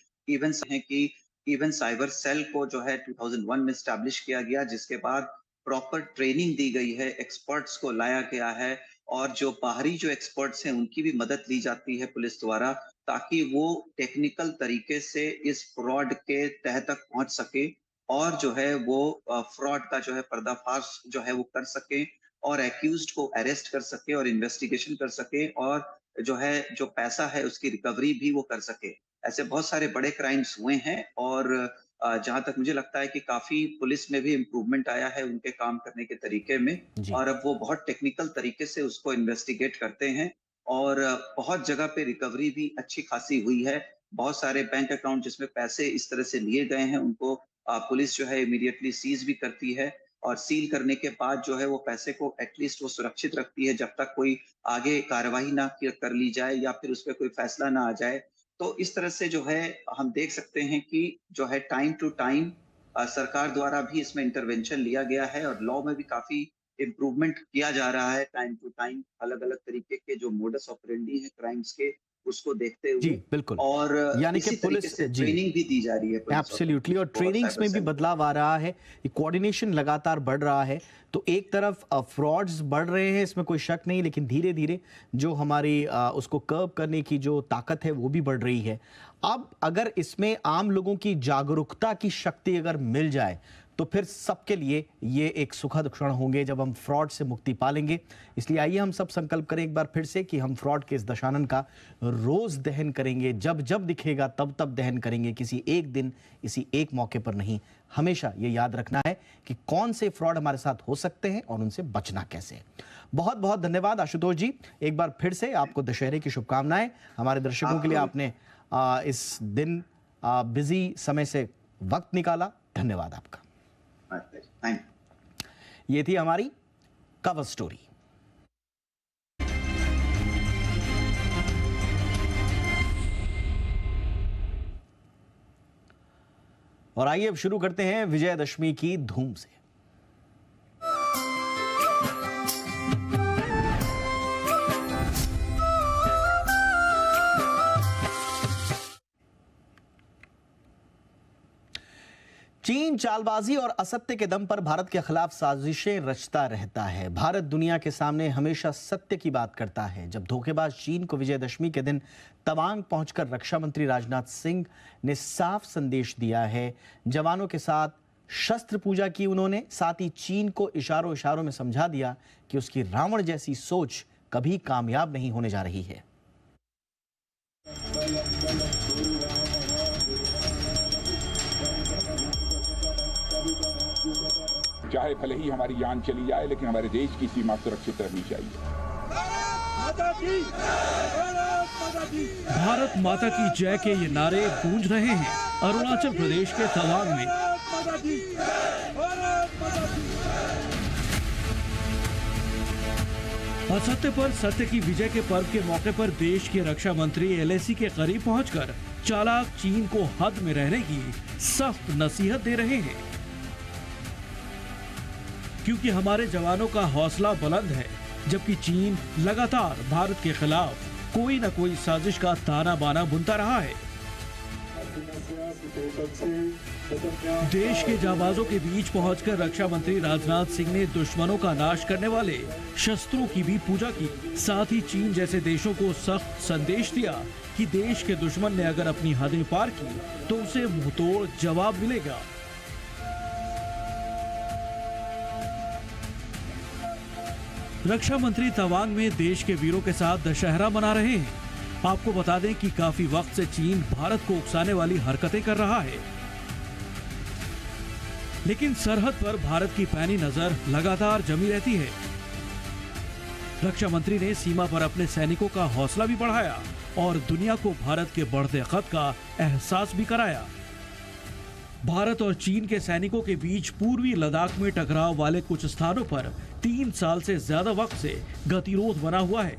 इवन साइबर सेल को जो है 2001 में स्टैब्लिश किया गया, जिसके बाद प्रॉपर ट्रेनिंग दी गई है, एक्सपर्ट्स को लाया गया है, और जो बाहरी जो एक्सपर्ट्स हैं उनकी भी मदद ली जाती है पुलिस द्वारा, ताकि वो टेक्निकल तरीके से इस फ्रॉड के तह तक पहुंच सके और जो है वो फ्रॉड का जो है पर्दाफाश जो है वो कर सके और एक्यूज्ड को अरेस्ट कर सके और इन्वेस्टिगेशन कर सके, और जो है जो पैसा है उसकी रिकवरी भी वो कर सके। ऐसे बहुत सारे बड़े क्राइम्स हुए हैं, और जहां तक मुझे लगता है कि काफी पुलिस में भी इम्प्रूवमेंट आया है उनके काम करने के तरीके में, और अब वो बहुत टेक्निकल तरीके से उसको इन्वेस्टिगेट करते हैं, और बहुत जगह पे रिकवरी भी अच्छी खासी हुई है। बहुत सारे बैंक अकाउंट जिसमें पैसे इस तरह से लिए गए हैं उनको पुलिस जो है इमीडिएटली सीज भी करती है, और सील करने के बाद जो है वो पैसे को एटलीस्ट वो सुरक्षित रखती है जब तक कोई आगे कार्रवाई ना कर ली जाए या फिर उस पर कोई फैसला ना आ जाए। तो इस तरह से जो है हम देख सकते हैं कि जो है टाइम टू टाइम सरकार द्वारा भी इसमें इंटरवेंशन लिया गया है, और लॉ में भी काफी इम्प्रूवमेंट किया जा रहा है टाइम टू टाइम, अलग अलग तरीके के जो मोडस ऑपरेंडी है क्राइम्स के उसको देखते हुए। जी बिल्कुल, और यानी कि पुलिस ट्रेनिंग भी दी जा रही है एब्सोल्युटली, और ट्रेनिंग्स में भी बदलाव आ रहा है, कोऑर्डिनेशन लगातार बढ़ रहा है। तो एक तरफ फ्रॉड्स बढ़ रहे हैं, इसमें कोई शक नहीं, लेकिन धीरे धीरे जो हमारी उसको कर्व करने की जो ताकत है वो भी बढ़ रही है। अब अगर इसमें आम लोगों की जागरूकता की शक्ति अगर मिल जाए तो फिर सबके लिए ये एक सुखद क्षण होंगे जब हम फ्रॉड से मुक्ति पालेंगे। इसलिए आइए हम सब संकल्प करें एक बार फिर से कि हम फ्रॉड के इस दशानन का रोज दहन करेंगे, जब जब दिखेगा तब तब दहन करेंगे, किसी एक दिन किसी एक मौके पर नहीं। हमेशा ये याद रखना है कि कौन से फ्रॉड हमारे साथ हो सकते हैं और उनसे बचना कैसे। बहुत बहुत धन्यवाद आशुतोष जी, एक बार फिर से आपको दशहरे की शुभकामनाएं। हमारे दर्शकों के लिए आपने इस दिन बिजी समय से वक्त निकाला, धन्यवाद आपका। ये थी हमारी कवर स्टोरी। और आइए अब शुरू करते हैं विजयदशमी की धूम से। चीन चालबाजी और असत्य के दम पर भारत के खिलाफ साजिशें रचता रहता है। भारत दुनिया के सामने हमेशा सत्य की बात करता है। जब धोखेबाज चीन को विजयदशमी के दिन तवांग पहुंचकर रक्षा मंत्री राजनाथ सिंह ने साफ संदेश दिया है। जवानों के साथ शस्त्र पूजा की उन्होंने, साथ ही चीन को इशारों इशारों में समझा दिया कि उसकी रावण जैसी सोच कभी कामयाब नहीं होने जा रही है। चाहे भले ही हमारी जान चली जाए, लेकिन हमारे देश की सीमा सुरक्षित रहनी चाहिए। भारत माता की जय के ये नारे गूंज रहे हैं अरुणाचल प्रदेश के तवांग में। असत्य पर सत्य की विजय के पर्व के मौके पर देश के रक्षा मंत्री एलएसी के करीब पहुंचकर चालाक चीन को हद में रहने की सख्त नसीहत दे रहे हैं, क्योंकि हमारे जवानों का हौसला बुलंद है, जबकि चीन लगातार भारत के खिलाफ कोई न कोई साजिश का ताना बाना बुनता रहा है। देश के जाबाजों के बीच पहुंचकर रक्षा मंत्री राजनाथ सिंह ने दुश्मनों का नाश करने वाले शस्त्रों की भी पूजा की। साथ ही चीन जैसे देशों को सख्त संदेश दिया कि देश के दुश्मन ने अगर अपनी हदें पार की तो उसे मुंहतोड़ जवाब मिलेगा। रक्षा मंत्री तवांग में देश के वीरों के साथ दशहरा मना रहे हैं। आपको बता दें कि काफी वक्त से चीन भारत को उकसाने वाली हरकतें कर रहा है, लेकिन सरहद पर भारत की पैनी नजर लगातार जमी रहती है। रक्षा मंत्री ने सीमा पर अपने सैनिकों का हौसला भी बढ़ाया और दुनिया को भारत के बढ़ते खतरे का एहसास भी कराया। भारत और चीन के सैनिकों के बीच पूर्वी लद्दाख में टकराव वाले कुछ स्थानों पर 3 साल से ज्यादा वक्त से गतिरोध बना हुआ है,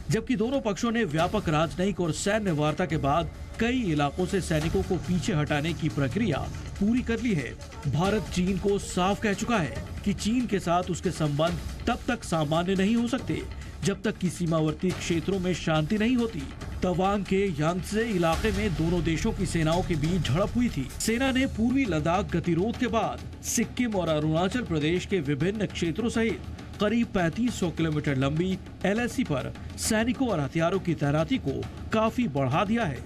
जबकि दोनों पक्षों ने व्यापक राजनयिक और सैन्य वार्ता के बाद कई इलाकों से सैनिकों को पीछे हटाने की प्रक्रिया पूरी कर ली है। भारत चीन को साफ कह चुका है कि चीन के साथ उसके संबंध तब तक सामान्य नहीं हो सकते जब तक कि सीमावर्ती क्षेत्रों में शांति नहीं होती। तवांग के यांगत्से इलाके में दोनों देशों की सेनाओं के बीच झड़प हुई थी। सेना ने पूर्वी लद्दाख गतिरोध के बाद सिक्किम और अरुणाचल प्रदेश के विभिन्न क्षेत्रों सहित करीब 3500 किलोमीटर लंबी एलएसी पर सैनिकों और हथियारों की तैनाती को काफी बढ़ा दिया है।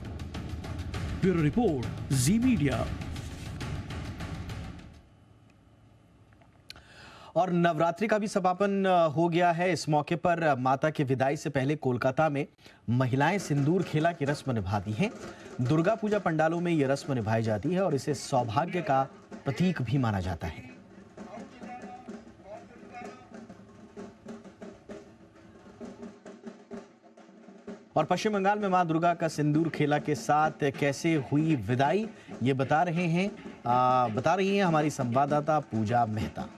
ब्यूरो रिपोर्ट, जी मीडिया। और नवरात्रि का भी समापन हो गया है। इस मौके पर माता की विदाई से पहले कोलकाता में महिलाएं सिंदूर खेला की रस्म निभाती हैं। दुर्गा पूजा पंडालों में यह रस्म निभाई जाती है और इसे सौभाग्य का प्रतीक भी माना जाता है। और पश्चिम बंगाल में मां दुर्गा का सिंदूर खेला के साथ कैसे हुई विदाई, ये बता रही हैं हमारी संवाददाता पूजा मेहता।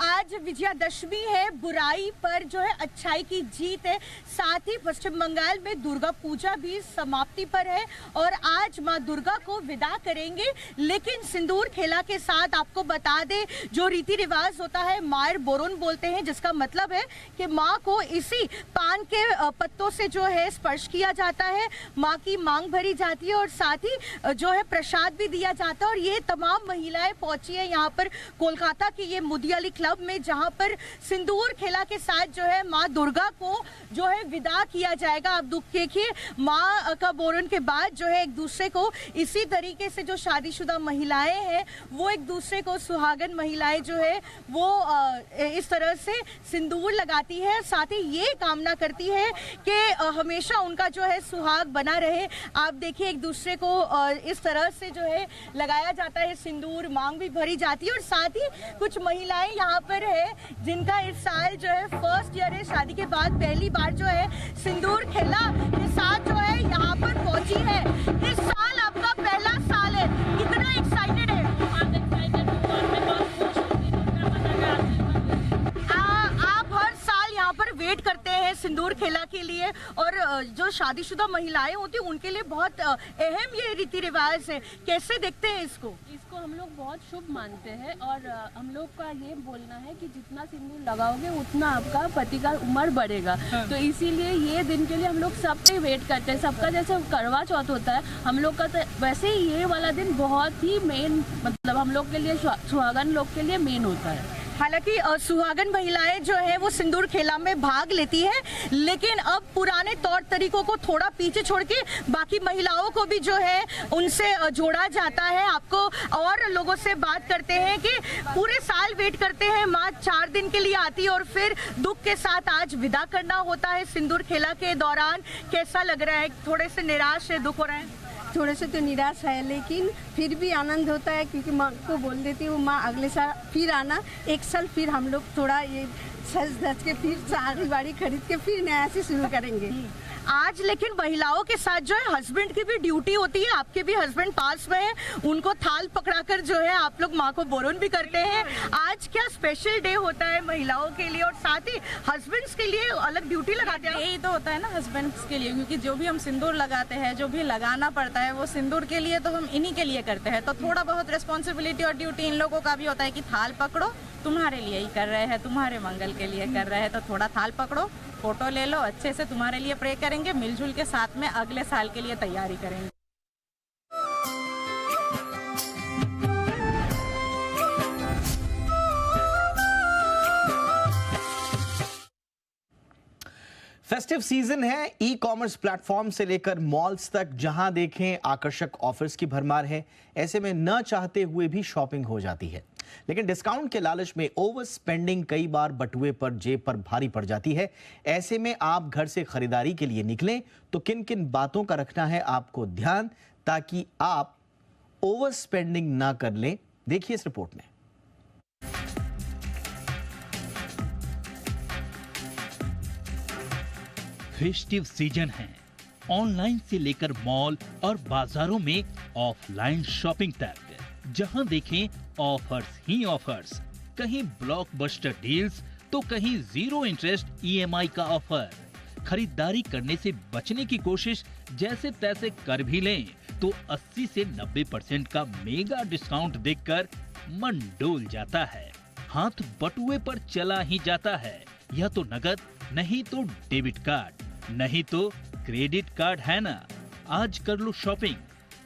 आज विजयादशमी है, बुराई पर जो है अच्छाई की जीत है। साथ ही पश्चिम बंगाल में दुर्गा पूजा भी समाप्ति पर है और आज मां दुर्गा को विदा करेंगे। लेकिन सिंदूर खेला के साथ आपको बता दें, जो रीति रिवाज होता है मायर बोरोन बोलते हैं, जिसका मतलब है कि मां को इसी पान के पत्तों से जो है स्पर्श किया जाता है, मां की मांग भरी जाती है और साथ ही जो है प्रसाद भी दिया जाता है। और ये तमाम महिलाएं पहुंची है यहाँ पर कोलकाता की ये मुदियाली क्लब में, जहां पर सिंदूर खेला के साथ जो है मां दुर्गा को जो है विदा किया जाएगा। आप देखिए, मां का बोरन के बाद जो है एक दूसरे को इसी तरीके से जो शादीशुदा महिलाएं हैं वो एक दूसरे को, सुहागन महिलाएं जो है वो इस तरह से सिंदूर लगाती है। साथ ही ये कामना करती है कि हमेशा उनका जो है सुहाग बना रहे। आप देखिए, एक दूसरे को इस तरह से जो है लगाया जाता है सिंदूर, मांग भी भरी जाती है। और साथ ही कुछ महिलाएं यहाँ पर है जिनका इस साल जो है फर्स्ट ईयर है, शादी के बाद पहली बार जो है सिंदूर खेला के साथ जो है यहाँ पर पहुंची है। इस साल आपका पहला साल है, कितना एक्साइटेड है? आप हर साल यहाँ पर वेट करते हैं सिंदूर खेला के लिए, और जो शादीशुदा महिलाएं होती हैं उनके लिए बहुत अहम ये रीति रिवाज है। कैसे देखते हैं इसको? इसको हम लोग बहुत शुभ मानते हैं और हम लोग का ये बोलना है कि जितना सिंदूर लगाओगे उतना आपका पति का उम्र बढ़ेगा। तो इसीलिए ये दिन के लिए हम लोग सब पे वेट करते हैं। सबका जैसे करवा चौथ होता है हम लोग का, तो वैसे ही ये वाला दिन बहुत ही मेन, मतलब हम लोग के लिए, सुहागन लोग के लिए मेन होता है। हालांकि सुहागन महिलाएं जो है वो सिंदूर खेला में भाग लेती है, लेकिन अब पुराने तौर तरीकों को थोड़ा पीछे छोड़ के बाकी महिलाओं को भी जो है उनसे जोड़ा जाता है। आपको और लोगों से बात करते हैं कि पूरे साल वेट करते हैं, माँ 4 दिन के लिए आती है और फिर दुख के साथ आज विदा करना होता है। सिंदूर खेला के दौरान कैसा लग रहा है? थोड़े से निराश है, दुख हो रहा है? थोड़े से तो निराश है, लेकिन फिर भी आनंद होता है क्योंकि माँ को बोल देती हूँ माँ अगले साल फिर आना। एक साल फिर हम लोग थोड़ा ये सज धज के फिर साड़ी वाड़ी खरीद के फिर नया से शुरू करेंगे। आज लेकिन महिलाओं के साथ जो है हस्बैंड की भी ड्यूटी होती है। आपके भी हस्बैंड पास में है, उनको थाल पकड़ाकर जो है आप लोग माँ को बोरन भी करते हैं। आज क्या स्पेशल डे होता है महिलाओं के लिए, और साथ ही हस्बैंड्स के लिए अलग ड्यूटी लगाते हैं? यही तो होता है ना हस्बैंड्स के लिए, क्योंकि जो भी हम सिंदूर लगाते हैं, जो भी लगाना पड़ता है वो सिंदूर के लिए, तो हम इन्हीं के लिए करते हैं। तो थोड़ा बहुत रिस्पॉन्सिबिलिटी और ड्यूटी इन लोगों का भी होता है कि थाल पकड़ो, तुम्हारे लिए ही कर रहे हैं, तुम्हारे मंगल के लिए कर रहे हैं, तो थोड़ा थाल पकड़ो, फोटो ले लो, अच्छे से तुम्हारे लिए प्रे करेंगे, मिलजुल के साथ में अगले साल के लिए तैयारी करेंगे। फेस्टिव सीजन है, ई कॉमर्स प्लेटफॉर्म से लेकर मॉल्स तक जहां देखें आकर्षक ऑफर्स की भरमार है। ऐसे में न चाहते हुए भी शॉपिंग हो जाती है, लेकिन डिस्काउंट के लालच में ओवर स्पेंडिंग कई बार बटुए पर, जेब पर भारी पड़ जाती है। ऐसे में आप घर से खरीदारी के लिए निकलें तो किन किन बातों का रखना है आपको ध्यान, ताकि आप ओवर स्पेंडिंग ना कर लें? देखिए इस रिपोर्ट में। फेस्टिव सीजन है, ऑनलाइन से लेकर मॉल और बाजारों में ऑफलाइन शॉपिंग तक जहां देखें ऑफर्स ही ऑफर्स। कहीं ब्लॉकबस्टर डील्स तो कहीं 0 इंटरेस्ट EMI का ऑफर। खरीदारी करने से बचने की कोशिश जैसे तैसे कर भी लें तो 80 से 90% का मेगा डिस्काउंट देखकर मन डोल जाता है। हाथ बटुए पर चला ही जाता है, या तो नगद, नहीं तो डेबिट कार्ड, नहीं तो क्रेडिट कार्ड है ना। आज कर लो शॉपिंग,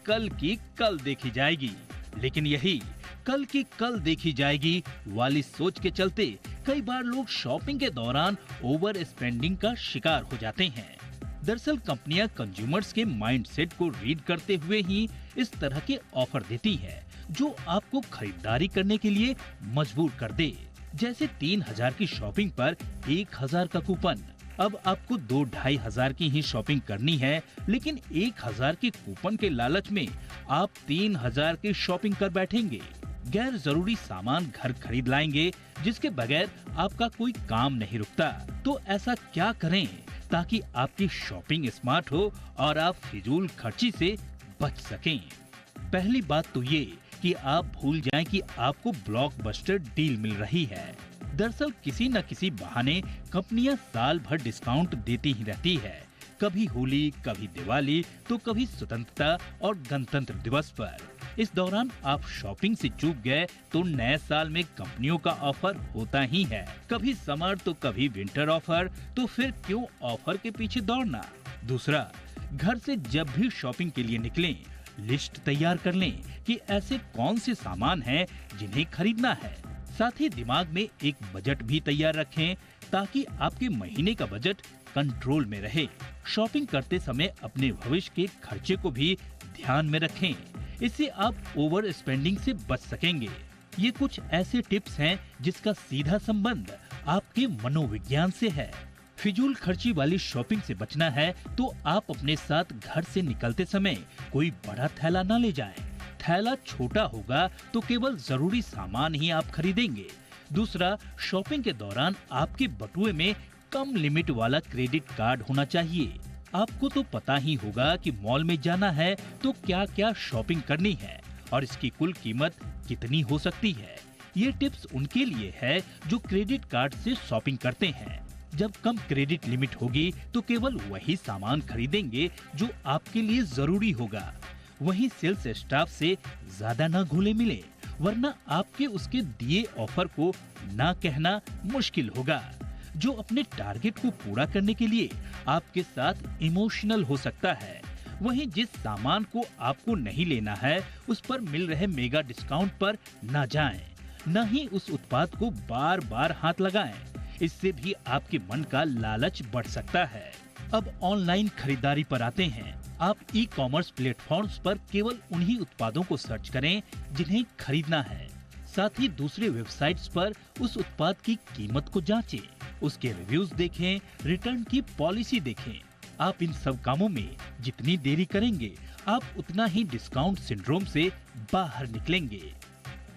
कल की कल देखी जाएगी। लेकिन यही कल की कल देखी जाएगी वाली सोच के चलते कई बार लोग शॉपिंग के दौरान ओवर स्पेंडिंग का शिकार हो जाते हैं। दरअसल कंपनियां कंज्यूमर्स के माइंडसेट को रीड करते हुए ही इस तरह के ऑफर देती है जो आपको खरीदारी करने के लिए मजबूर कर दे। जैसे 3000 की शॉपिंग पर 1000 का कूपन। अब आपको 2-2.5 हजार की ही शॉपिंग करनी है, लेकिन 1000 के कूपन के लालच में आप 3000 की शॉपिंग कर बैठेंगे। गैर जरूरी सामान घर खरीद लाएंगे जिसके बगैर आपका कोई काम नहीं रुकता। तो ऐसा क्या करें ताकि आपकी शॉपिंग स्मार्ट हो और आप फिजूल खर्ची से बच सकें? पहली बात तो ये कि आप भूल जाएं कि आपको ब्लॉकबस्टर डील मिल रही है। दरअसल किसी न किसी बहाने कंपनियां साल भर डिस्काउंट देती ही रहती है। कभी होली, कभी दिवाली, तो कभी स्वतंत्रता और गणतंत्र दिवस पर। इस दौरान आप शॉपिंग से चूक गए तो नए साल में कंपनियों का ऑफर होता ही है। कभी समर तो कभी विंटर ऑफर, तो फिर क्यों ऑफर के पीछे दौड़ना। दूसरा, घर से जब भी शॉपिंग के लिए निकलें, लिस्ट तैयार कर लें कि ऐसे कौन से सामान हैं जिन्हें खरीदना है। साथ ही दिमाग में एक बजट भी तैयार रखें ताकि आपके महीने का बजट कंट्रोल में रहे। शॉपिंग करते समय अपने भविष्य के खर्चे को भी ध्यान में रखें, इससे आप ओवर स्पेंडिंग से बच सकेंगे। ये कुछ ऐसे टिप्स हैं जिसका सीधा संबंध आपके मनोविज्ञान से है। फिजूल खर्ची वाली शॉपिंग से बचना है तो आप अपने साथ घर से निकलते समय कोई बड़ा थैला न ले जाएं। थैला छोटा होगा तो केवल जरूरी सामान ही आप खरीदेंगे। दूसरा, शॉपिंग के दौरान आपके बटुए में कम लिमिट वाला क्रेडिट कार्ड होना चाहिए। आपको तो पता ही होगा कि मॉल में जाना है तो क्या क्या शॉपिंग करनी है और इसकी कुल कीमत कितनी हो सकती है। ये टिप्स उनके लिए है जो क्रेडिट कार्ड से शॉपिंग करते हैं। जब कम क्रेडिट लिमिट होगी तो केवल वही सामान खरीदेंगे जो आपके लिए जरूरी होगा। वहीं सेल्स स्टाफ से ज्यादा ना घुले मिले, वरना आपके उसके दिए ऑफर को ना कहना मुश्किल होगा, जो अपने टारगेट को पूरा करने के लिए आपके साथ इमोशनल हो सकता है। वहीं जिस सामान को आपको नहीं लेना है उस पर मिल रहे मेगा डिस्काउंट पर ना जाएं, न ही उस उत्पाद को बार बार हाथ लगाएं। इससे भी आपके मन का लालच बढ़ सकता है। अब ऑनलाइन खरीदारी पर आते हैं। आप ई कॉमर्स प्लेटफॉर्म्स पर केवल उन्हीं उत्पादों को सर्च करें जिन्हें खरीदना है। साथ ही दूसरे वेबसाइट्स पर उस उत्पाद की कीमत को जांचें, उसके रिव्यूज देखें, रिटर्न की पॉलिसी देखें। आप इन सब कामों में जितनी देरी करेंगे, आप उतना ही डिस्काउंट सिंड्रोम से बाहर निकलेंगे।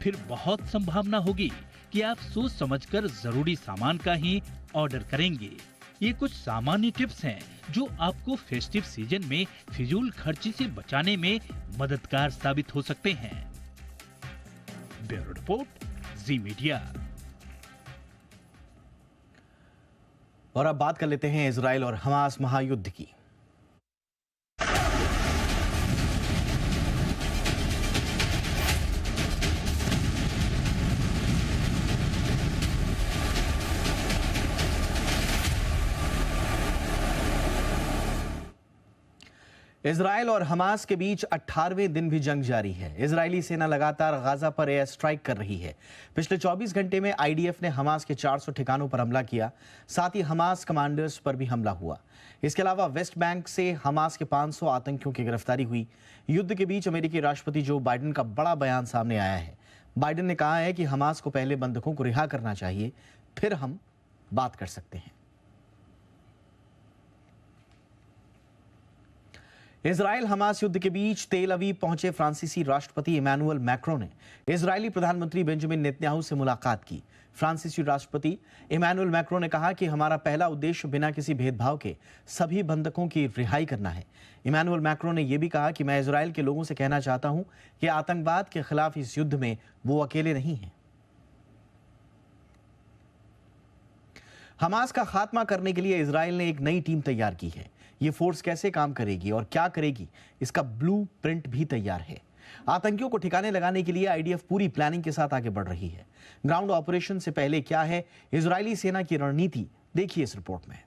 फिर बहुत संभावना होगी कि आप सोच समझकर जरूरी सामान का ही ऑर्डर करेंगे। ये कुछ सामान्य टिप्स हैं जो आपको फेस्टिव सीजन में फिजूल खर्ची से बचाने में मददगार साबित हो सकते हैं। ब्यूरो रिपोर्ट, जी मीडिया। और अब बात कर लेते हैं इजराइल और हमास महायुद्ध की। इजराइल और हमास के बीच 18वें दिन भी जंग जारी है। इजरायली सेना लगातार गाजा पर एयर स्ट्राइक कर रही है। पिछले 24 घंटे में आईडीएफ ने हमास के 400 ठिकानों पर हमला किया। साथ ही हमास कमांडर्स पर भी हमला हुआ। इसके अलावा वेस्ट बैंक से हमास के 500 आतंकियों की गिरफ्तारी हुई। युद्ध के बीच अमेरिकी राष्ट्रपति जो बाइडेन का बड़ा बयान सामने आया है। बाइडेन ने कहा है कि हमास को पहले बंधकों को रिहा करना चाहिए, फिर हम बात कर सकते हैं। इजराइल हमास युद्ध के बीच तेल अवीव पहुंचे फ्रांसीसी राष्ट्रपति इमैनुअल मैक्रों ने इजरायली प्रधानमंत्री बेंजामिन नेतन्याहू से मुलाकात की। फ्रांसीसी राष्ट्रपति इमैनुअल मैक्रों ने कहा कि हमारा पहला उद्देश्य बिना किसी भेदभाव के सभी बंधकों की रिहाई करना है। इमैनुअल मैक्रों ने यह भी कहा कि मैं इजराइल के लोगों से कहना चाहता हूं कि आतंकवाद के खिलाफ इस युद्ध में वो अकेले नहीं हैं। हमास का खात्मा करने के लिए इजराइल ने एक नई टीम तैयार की है। ये फोर्स कैसे काम करेगी और क्या करेगी, इसका ब्लूप्रिंट भी तैयार है। आतंकियों को ठिकाने लगाने के लिए आईडीएफ पूरी प्लानिंग के साथ आगे बढ़ रही है। ग्राउंड ऑपरेशन से पहले क्या है इजरायली सेना की रणनीति, देखिए इस रिपोर्ट में।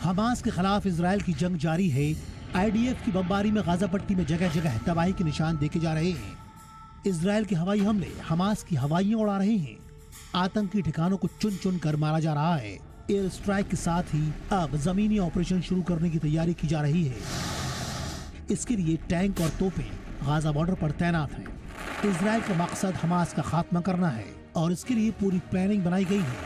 हमास के खिलाफ इजराइल की जंग जारी है। आईडीएफ की बमबारी में गाजा पट्टी में जगह जगह तबाही के निशान देखे जा रहे हैं। इजराइल के हवाई हमले हमास की हवाइयां उड़ा रहे हैं। आतंकी ठिकानों को चुन चुन कर मारा जा रहा है। एयर स्ट्राइक के साथ ही अब जमीनी ऑपरेशन शुरू करने की तैयारी की जा रही है। इसके लिए टैंक और तोपें गाजा बॉर्डर पर तैनात हैं। इजराइल का मकसद हमास का खात्मा करना है और इसके लिए पूरी प्लानिंग बनाई गई है।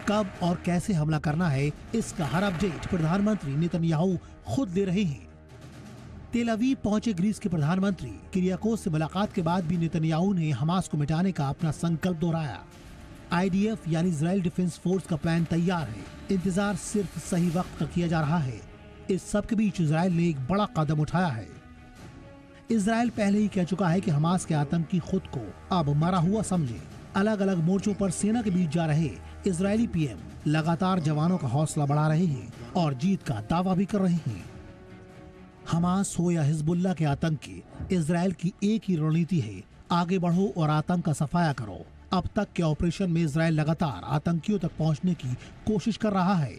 कब और कैसे हमला करना है, इसका हर अपडेट प्रधानमंत्री नेतन्याहू खुद दे रहे हैं। तेल अवीव पहुंचे ग्रीस के प्रधानमंत्री किरियाकोस से मुलाकात के बाद भी नेतन्याहू ने हमास को मिटाने का अपना संकल्प दोहराया। आईडीएफ यानी इजराइल डिफेंस फोर्स का प्लान तैयार है। इंतजार सिर्फ सही वक्त का किया जा रहा है। इस सब के बीच इजराइल ने एक बड़ा कदम उठाया है। इजराइल पहले ही कह चुका है कि हमास के आतंकी खुद को अब मरा हुआ समझे। अलग अलग मोर्चों पर सेना के बीच जा रहे इजरायली पीएम लगातार जवानों का हौसला बढ़ा रहे हैं और जीत का दावा भी कर रहे हैं। हमास हो या हिजबुल्लाह के आतंकी, इजराइल की एक ही रणनीति है, आगे बढ़ो और आतंक का सफाया करो। अब तक के ऑपरेशन में इजराइल लगातार आतंकियों तक पहुंचने की कोशिश कर रहा है।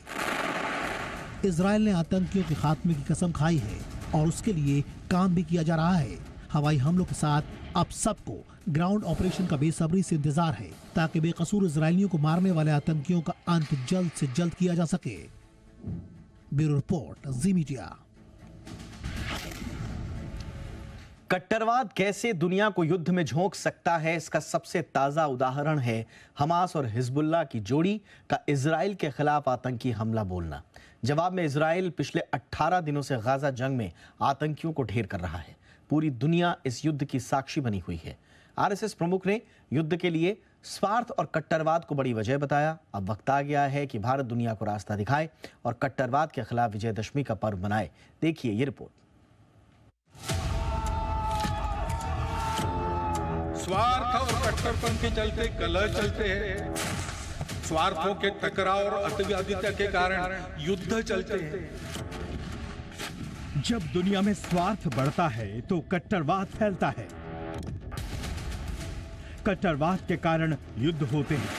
इजराइल ने आतंकियों के खात्मे की कसम खाई है और उसके लिए काम भी किया जा रहा है। हवाई हमलों के साथ अब सबको ग्राउंड ऑपरेशन का बेसब्री से इंतजार है ताकि बेकसूर इजरायलियों को मारने वाले आतंकियों का अंत जल्द से जल्द किया जा सके। ब्यूरो रिपोर्ट, जी मीडिया। कट्टरवाद कैसे दुनिया को युद्ध में झोंक सकता है, इसका सबसे ताजा उदाहरण है हमास और हिजबुल्लाह की जोड़ी का इजराइल के खिलाफ आतंकी हमला बोलना। जवाब में इजराइल पिछले 18 दिनों से गाजा जंग में आतंकियों को ढेर कर रहा है। पूरी दुनिया इस युद्ध की साक्षी बनी हुई है। आरएसएस प्रमुख ने युद्ध के लिए स्वार्थ और कट्टरवाद को बड़ी वजह बताया। अब वक्त आ गया है कि भारत दुनिया को रास्ता दिखाए और कट्टरवाद के खिलाफ विजयदशमी का पर्व मनाए। देखिए ये रिपोर्ट। स्वार्थ और कट्टरपन के चलते कलह चलते हैं, स्वार्थों के टकराव और अतिवादिता के कारण युद्ध चलते हैं। जब दुनिया में स्वार्थ बढ़ता है तो कट्टरवाद फैलता है, कट्टरवाद के कारण युद्ध होते हैं।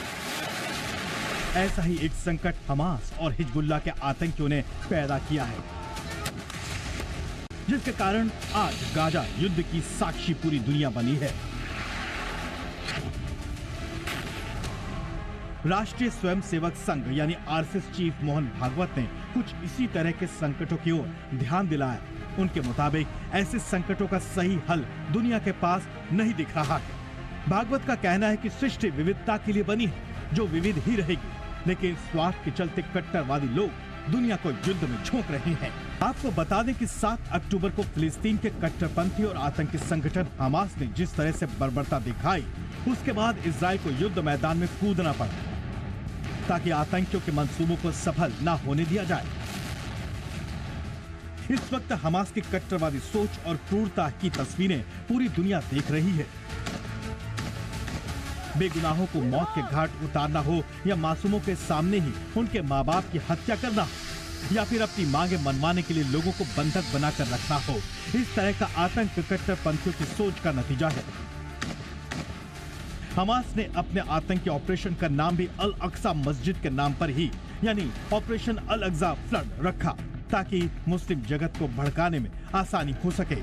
ऐसा ही एक संकट हमास और हिजबुल्लाह के आतंकियों ने पैदा किया है, जिसके कारण आज गाजा युद्ध की साक्षी पूरी दुनिया बनी है। राष्ट्रीय स्वयंसेवक संघ यानी आरएसएस चीफ मोहन भागवत ने कुछ इसी तरह के संकटों की ओर ध्यान दिलाया। उनके मुताबिक ऐसे संकटों का सही हल दुनिया के पास नहीं दिख रहा है। भागवत का कहना है कि सृष्टि विविधता के लिए बनी है, जो विविध ही रहेगी, लेकिन स्वार्थ के चलते कट्टरवादी लोग दुनिया को युद्ध में झोंक रहे हैं। आपको बता दें कि 7 अक्टूबर को फिलिस्तीन के कट्टरपंथी और आतंकी संगठन हमास ने जिस तरह से बर्बरता दिखाई, उसके बाद इजराइल को युद्ध मैदान में कूदना पड़ा ताकि आतंकियों के मंसूबों को सफल न होने दिया जाए। इस वक्त हमास की कट्टरवादी सोच और क्रूरता की तस्वीरें पूरी दुनिया देख रही है। बेगुनाहों को मौत के घाट उतारना हो या मासूमों के सामने ही उनके माँ बाप की हत्या करना हो या फिर अपनी मांगे मनवाने के लिए लोगों को बंधक बनाकर रखना हो, इस तरह का आतंक कट्टरपंथियों की सोच का नतीजा है। हमास ने अपने आतंकी ऑपरेशन का नाम भी अल अक्सा मस्जिद के नाम पर ही यानी ऑपरेशन अल अक्सा फ्लड रखा, ताकि मुस्लिम जगत को भड़काने में आसानी हो सके।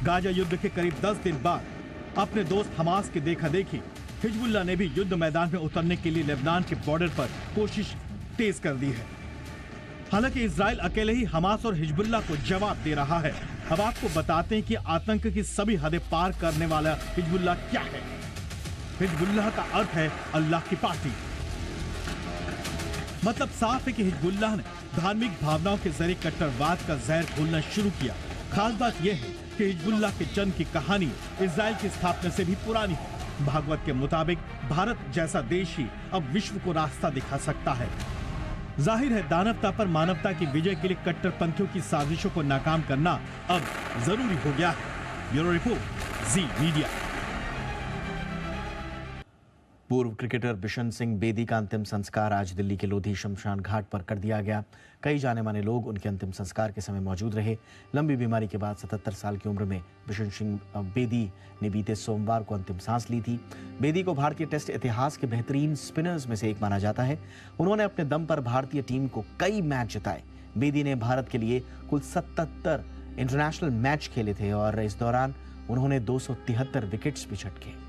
गाजा युद्ध के करीब 10 दिन बाद अपने दोस्त हमास की देखा देखी हिजबुल्लाह ने भी युद्ध मैदान में उतरने के लिए लेबनान के बॉर्डर पर कोशिश तेज कर दी है। हालांकि इजराइल अकेले ही हमास और हिजबुल्लाह को जवाब दे रहा है। अब आपको बताते हैं कि आतंक की सभी हदें पार करने वाला हिजबुल्लाह क्या है। हिजबुल्लाह का अर्थ है अल्लाह की पार्टी। मतलब साफ है कि हिजबुल्लाह ने धार्मिक भावनाओं के जरिए कट्टरवाद का जहर घोलना शुरू किया। खास बात यह है कि हिजबुल्लाह के जन्म की कहानी इजराइल की स्थापना से भी पुरानी है। भागवत के मुताबिक भारत जैसा देश ही अब विश्व को रास्ता दिखा सकता है। जाहिर है दानवता पर मानवता की विजय के लिए कट्टरपंथियों की साजिशों को नाकाम करना अब जरूरी हो गया है। ब्यूरो रिपोर्ट, जी मीडिया। पूर्व क्रिकेटर बिशन सिंह बेदी का अंतिम संस्कार आज दिल्ली के लोधी शमशान घाट पर कर दिया गया। कई जाने माने लोग उनके अंतिम संस्कार के समय मौजूद रहे। लंबी बीमारी के बाद 77 साल की उम्र में बिशन सिंह बेदी ने बीते सोमवार को अंतिम सांस ली थी। बेदी को भारतीय टेस्ट इतिहास के बेहतरीन स्पिनर्स में से एक माना जाता है। उन्होंने अपने दम पर भारतीय टीम को कई मैच जिताए। बेदी ने भारत के लिए कुल 77 इंटरनेशनल मैच खेले थे और इस दौरान उन्होंने 273 विकेट्स भी झटके।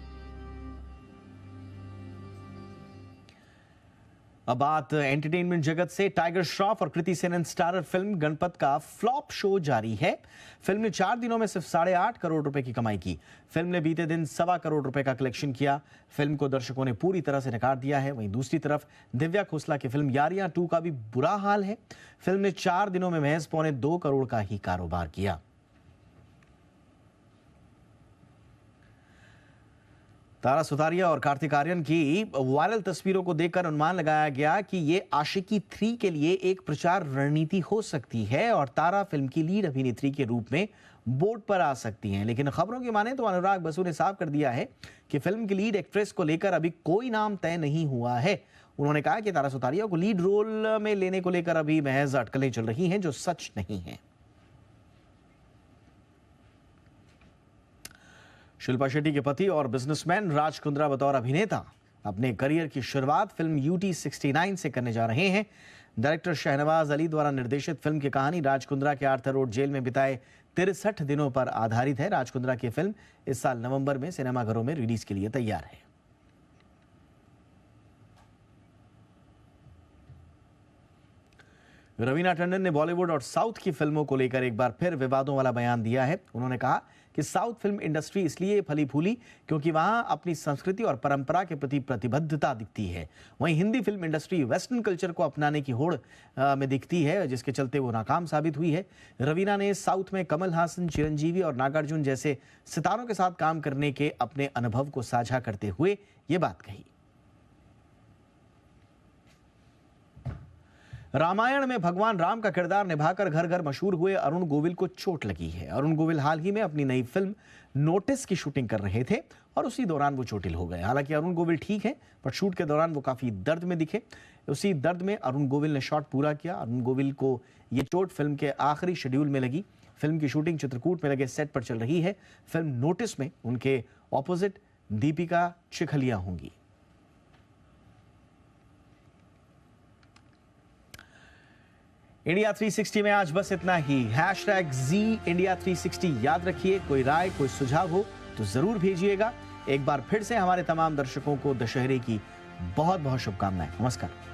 अब बात एंटरटेनमेंट जगत से। टाइगर श्रॉफ और कृति सेनन स्टारर फिल्म गणपत का फ्लॉप शो जारी है। फिल्म ने 4 दिनों में सिर्फ 8.5 करोड़ रुपए की कमाई की। फिल्म ने बीते दिन 1.25 करोड़ रुपए का कलेक्शन किया। फिल्म को दर्शकों ने पूरी तरह से नकार दिया है। वहीं दूसरी तरफ दिव्या खोसला की फिल्म यारियां 2 का भी बुरा हाल है। फिल्म ने 4 दिनों में महज 2.25 करोड़ का ही कारोबार किया। तारा सुतारिया और कार्तिक आर्यन की वायरल तस्वीरों को देखकर अनुमान लगाया गया कि ये आशिकी 3 के लिए एक प्रचार रणनीति हो सकती है और तारा फिल्म की लीड अभिनेत्री के रूप में बोर्ड पर आ सकती हैं। लेकिन खबरों की माने तो अनुराग बसु ने साफ कर दिया है कि फिल्म की लीड एक्ट्रेस को लेकर अभी कोई नाम तय नहीं हुआ है। उन्होंने कहा कि तारा सुतारिया को लीड रोल में लेने को लेकर अभी महज अटकलें चल रही हैं, जो सच नहीं है। शिल्पा शेट्टी के पति और बिजनेसमैन राज कुंद्रा बतौर अभिनेता अपने करियर की शुरुआत फिल्म यूटी 69 से करने जा रहे हैं। डायरेक्टर शहनवाज अली द्वारा निर्देशित फिल्म की कहानी राज कुंद्रा के आर्थर रोड जेल में बिताए 63 दिनों पर आधारित है। राज कुंद्रा की फिल्म इस साल नवंबर में सिनेमाघरों में रिलीज के लिए तैयार है। रवीना टंडन ने बॉलीवुड और साउथ की फिल्मों को लेकर एक बार फिर विवादों वाला बयान दिया है। उन्होंने कहा कि साउथ फिल्म इंडस्ट्री इसलिए फली फूली क्योंकि वहां अपनी संस्कृति और परंपरा के प्रति प्रतिबद्धता दिखती है। वहीं Hindi film industry western culture को अपनाने की होड़ में दिखती है, जिसके चलते वो नाकाम साबित हुई है। रवीना ने साउथ में कमल हासन, चिरंजीवी और नागार्जुन जैसे सितारों के साथ काम करने के अपने अनुभव को साझा करते हुए ये बात कही। रामायण में भगवान राम का किरदार निभाकर घर घर मशहूर हुए अरुण गोविल को चोट लगी है। अरुण गोविल हाल ही में अपनी नई फिल्म नोटिस की शूटिंग कर रहे थे और उसी दौरान वो चोटिल हो गए। हालांकि अरुण गोविल ठीक है, पर शूट के दौरान वो काफी दर्द में दिखे। उसी दर्द में अरुण गोविल ने शॉट पूरा किया। अरुण गोविल को ये चोट फिल्म के आखिरी शेड्यूल में लगी। फिल्म की शूटिंग चित्रकूट में लगे सेट पर चल रही है। फिल्म नोटिस में उनके ऑपोजिट दीपिका चिखलिया होंगी। इंडिया 360 में आज बस इतना ही। #ZIndia360 याद रखिए। कोई राय, कोई सुझाव हो तो जरूर भेजिएगा। एक बार फिर से हमारे तमाम दर्शकों को दशहरे की बहुत बहुत शुभकामनाएं। नमस्कार।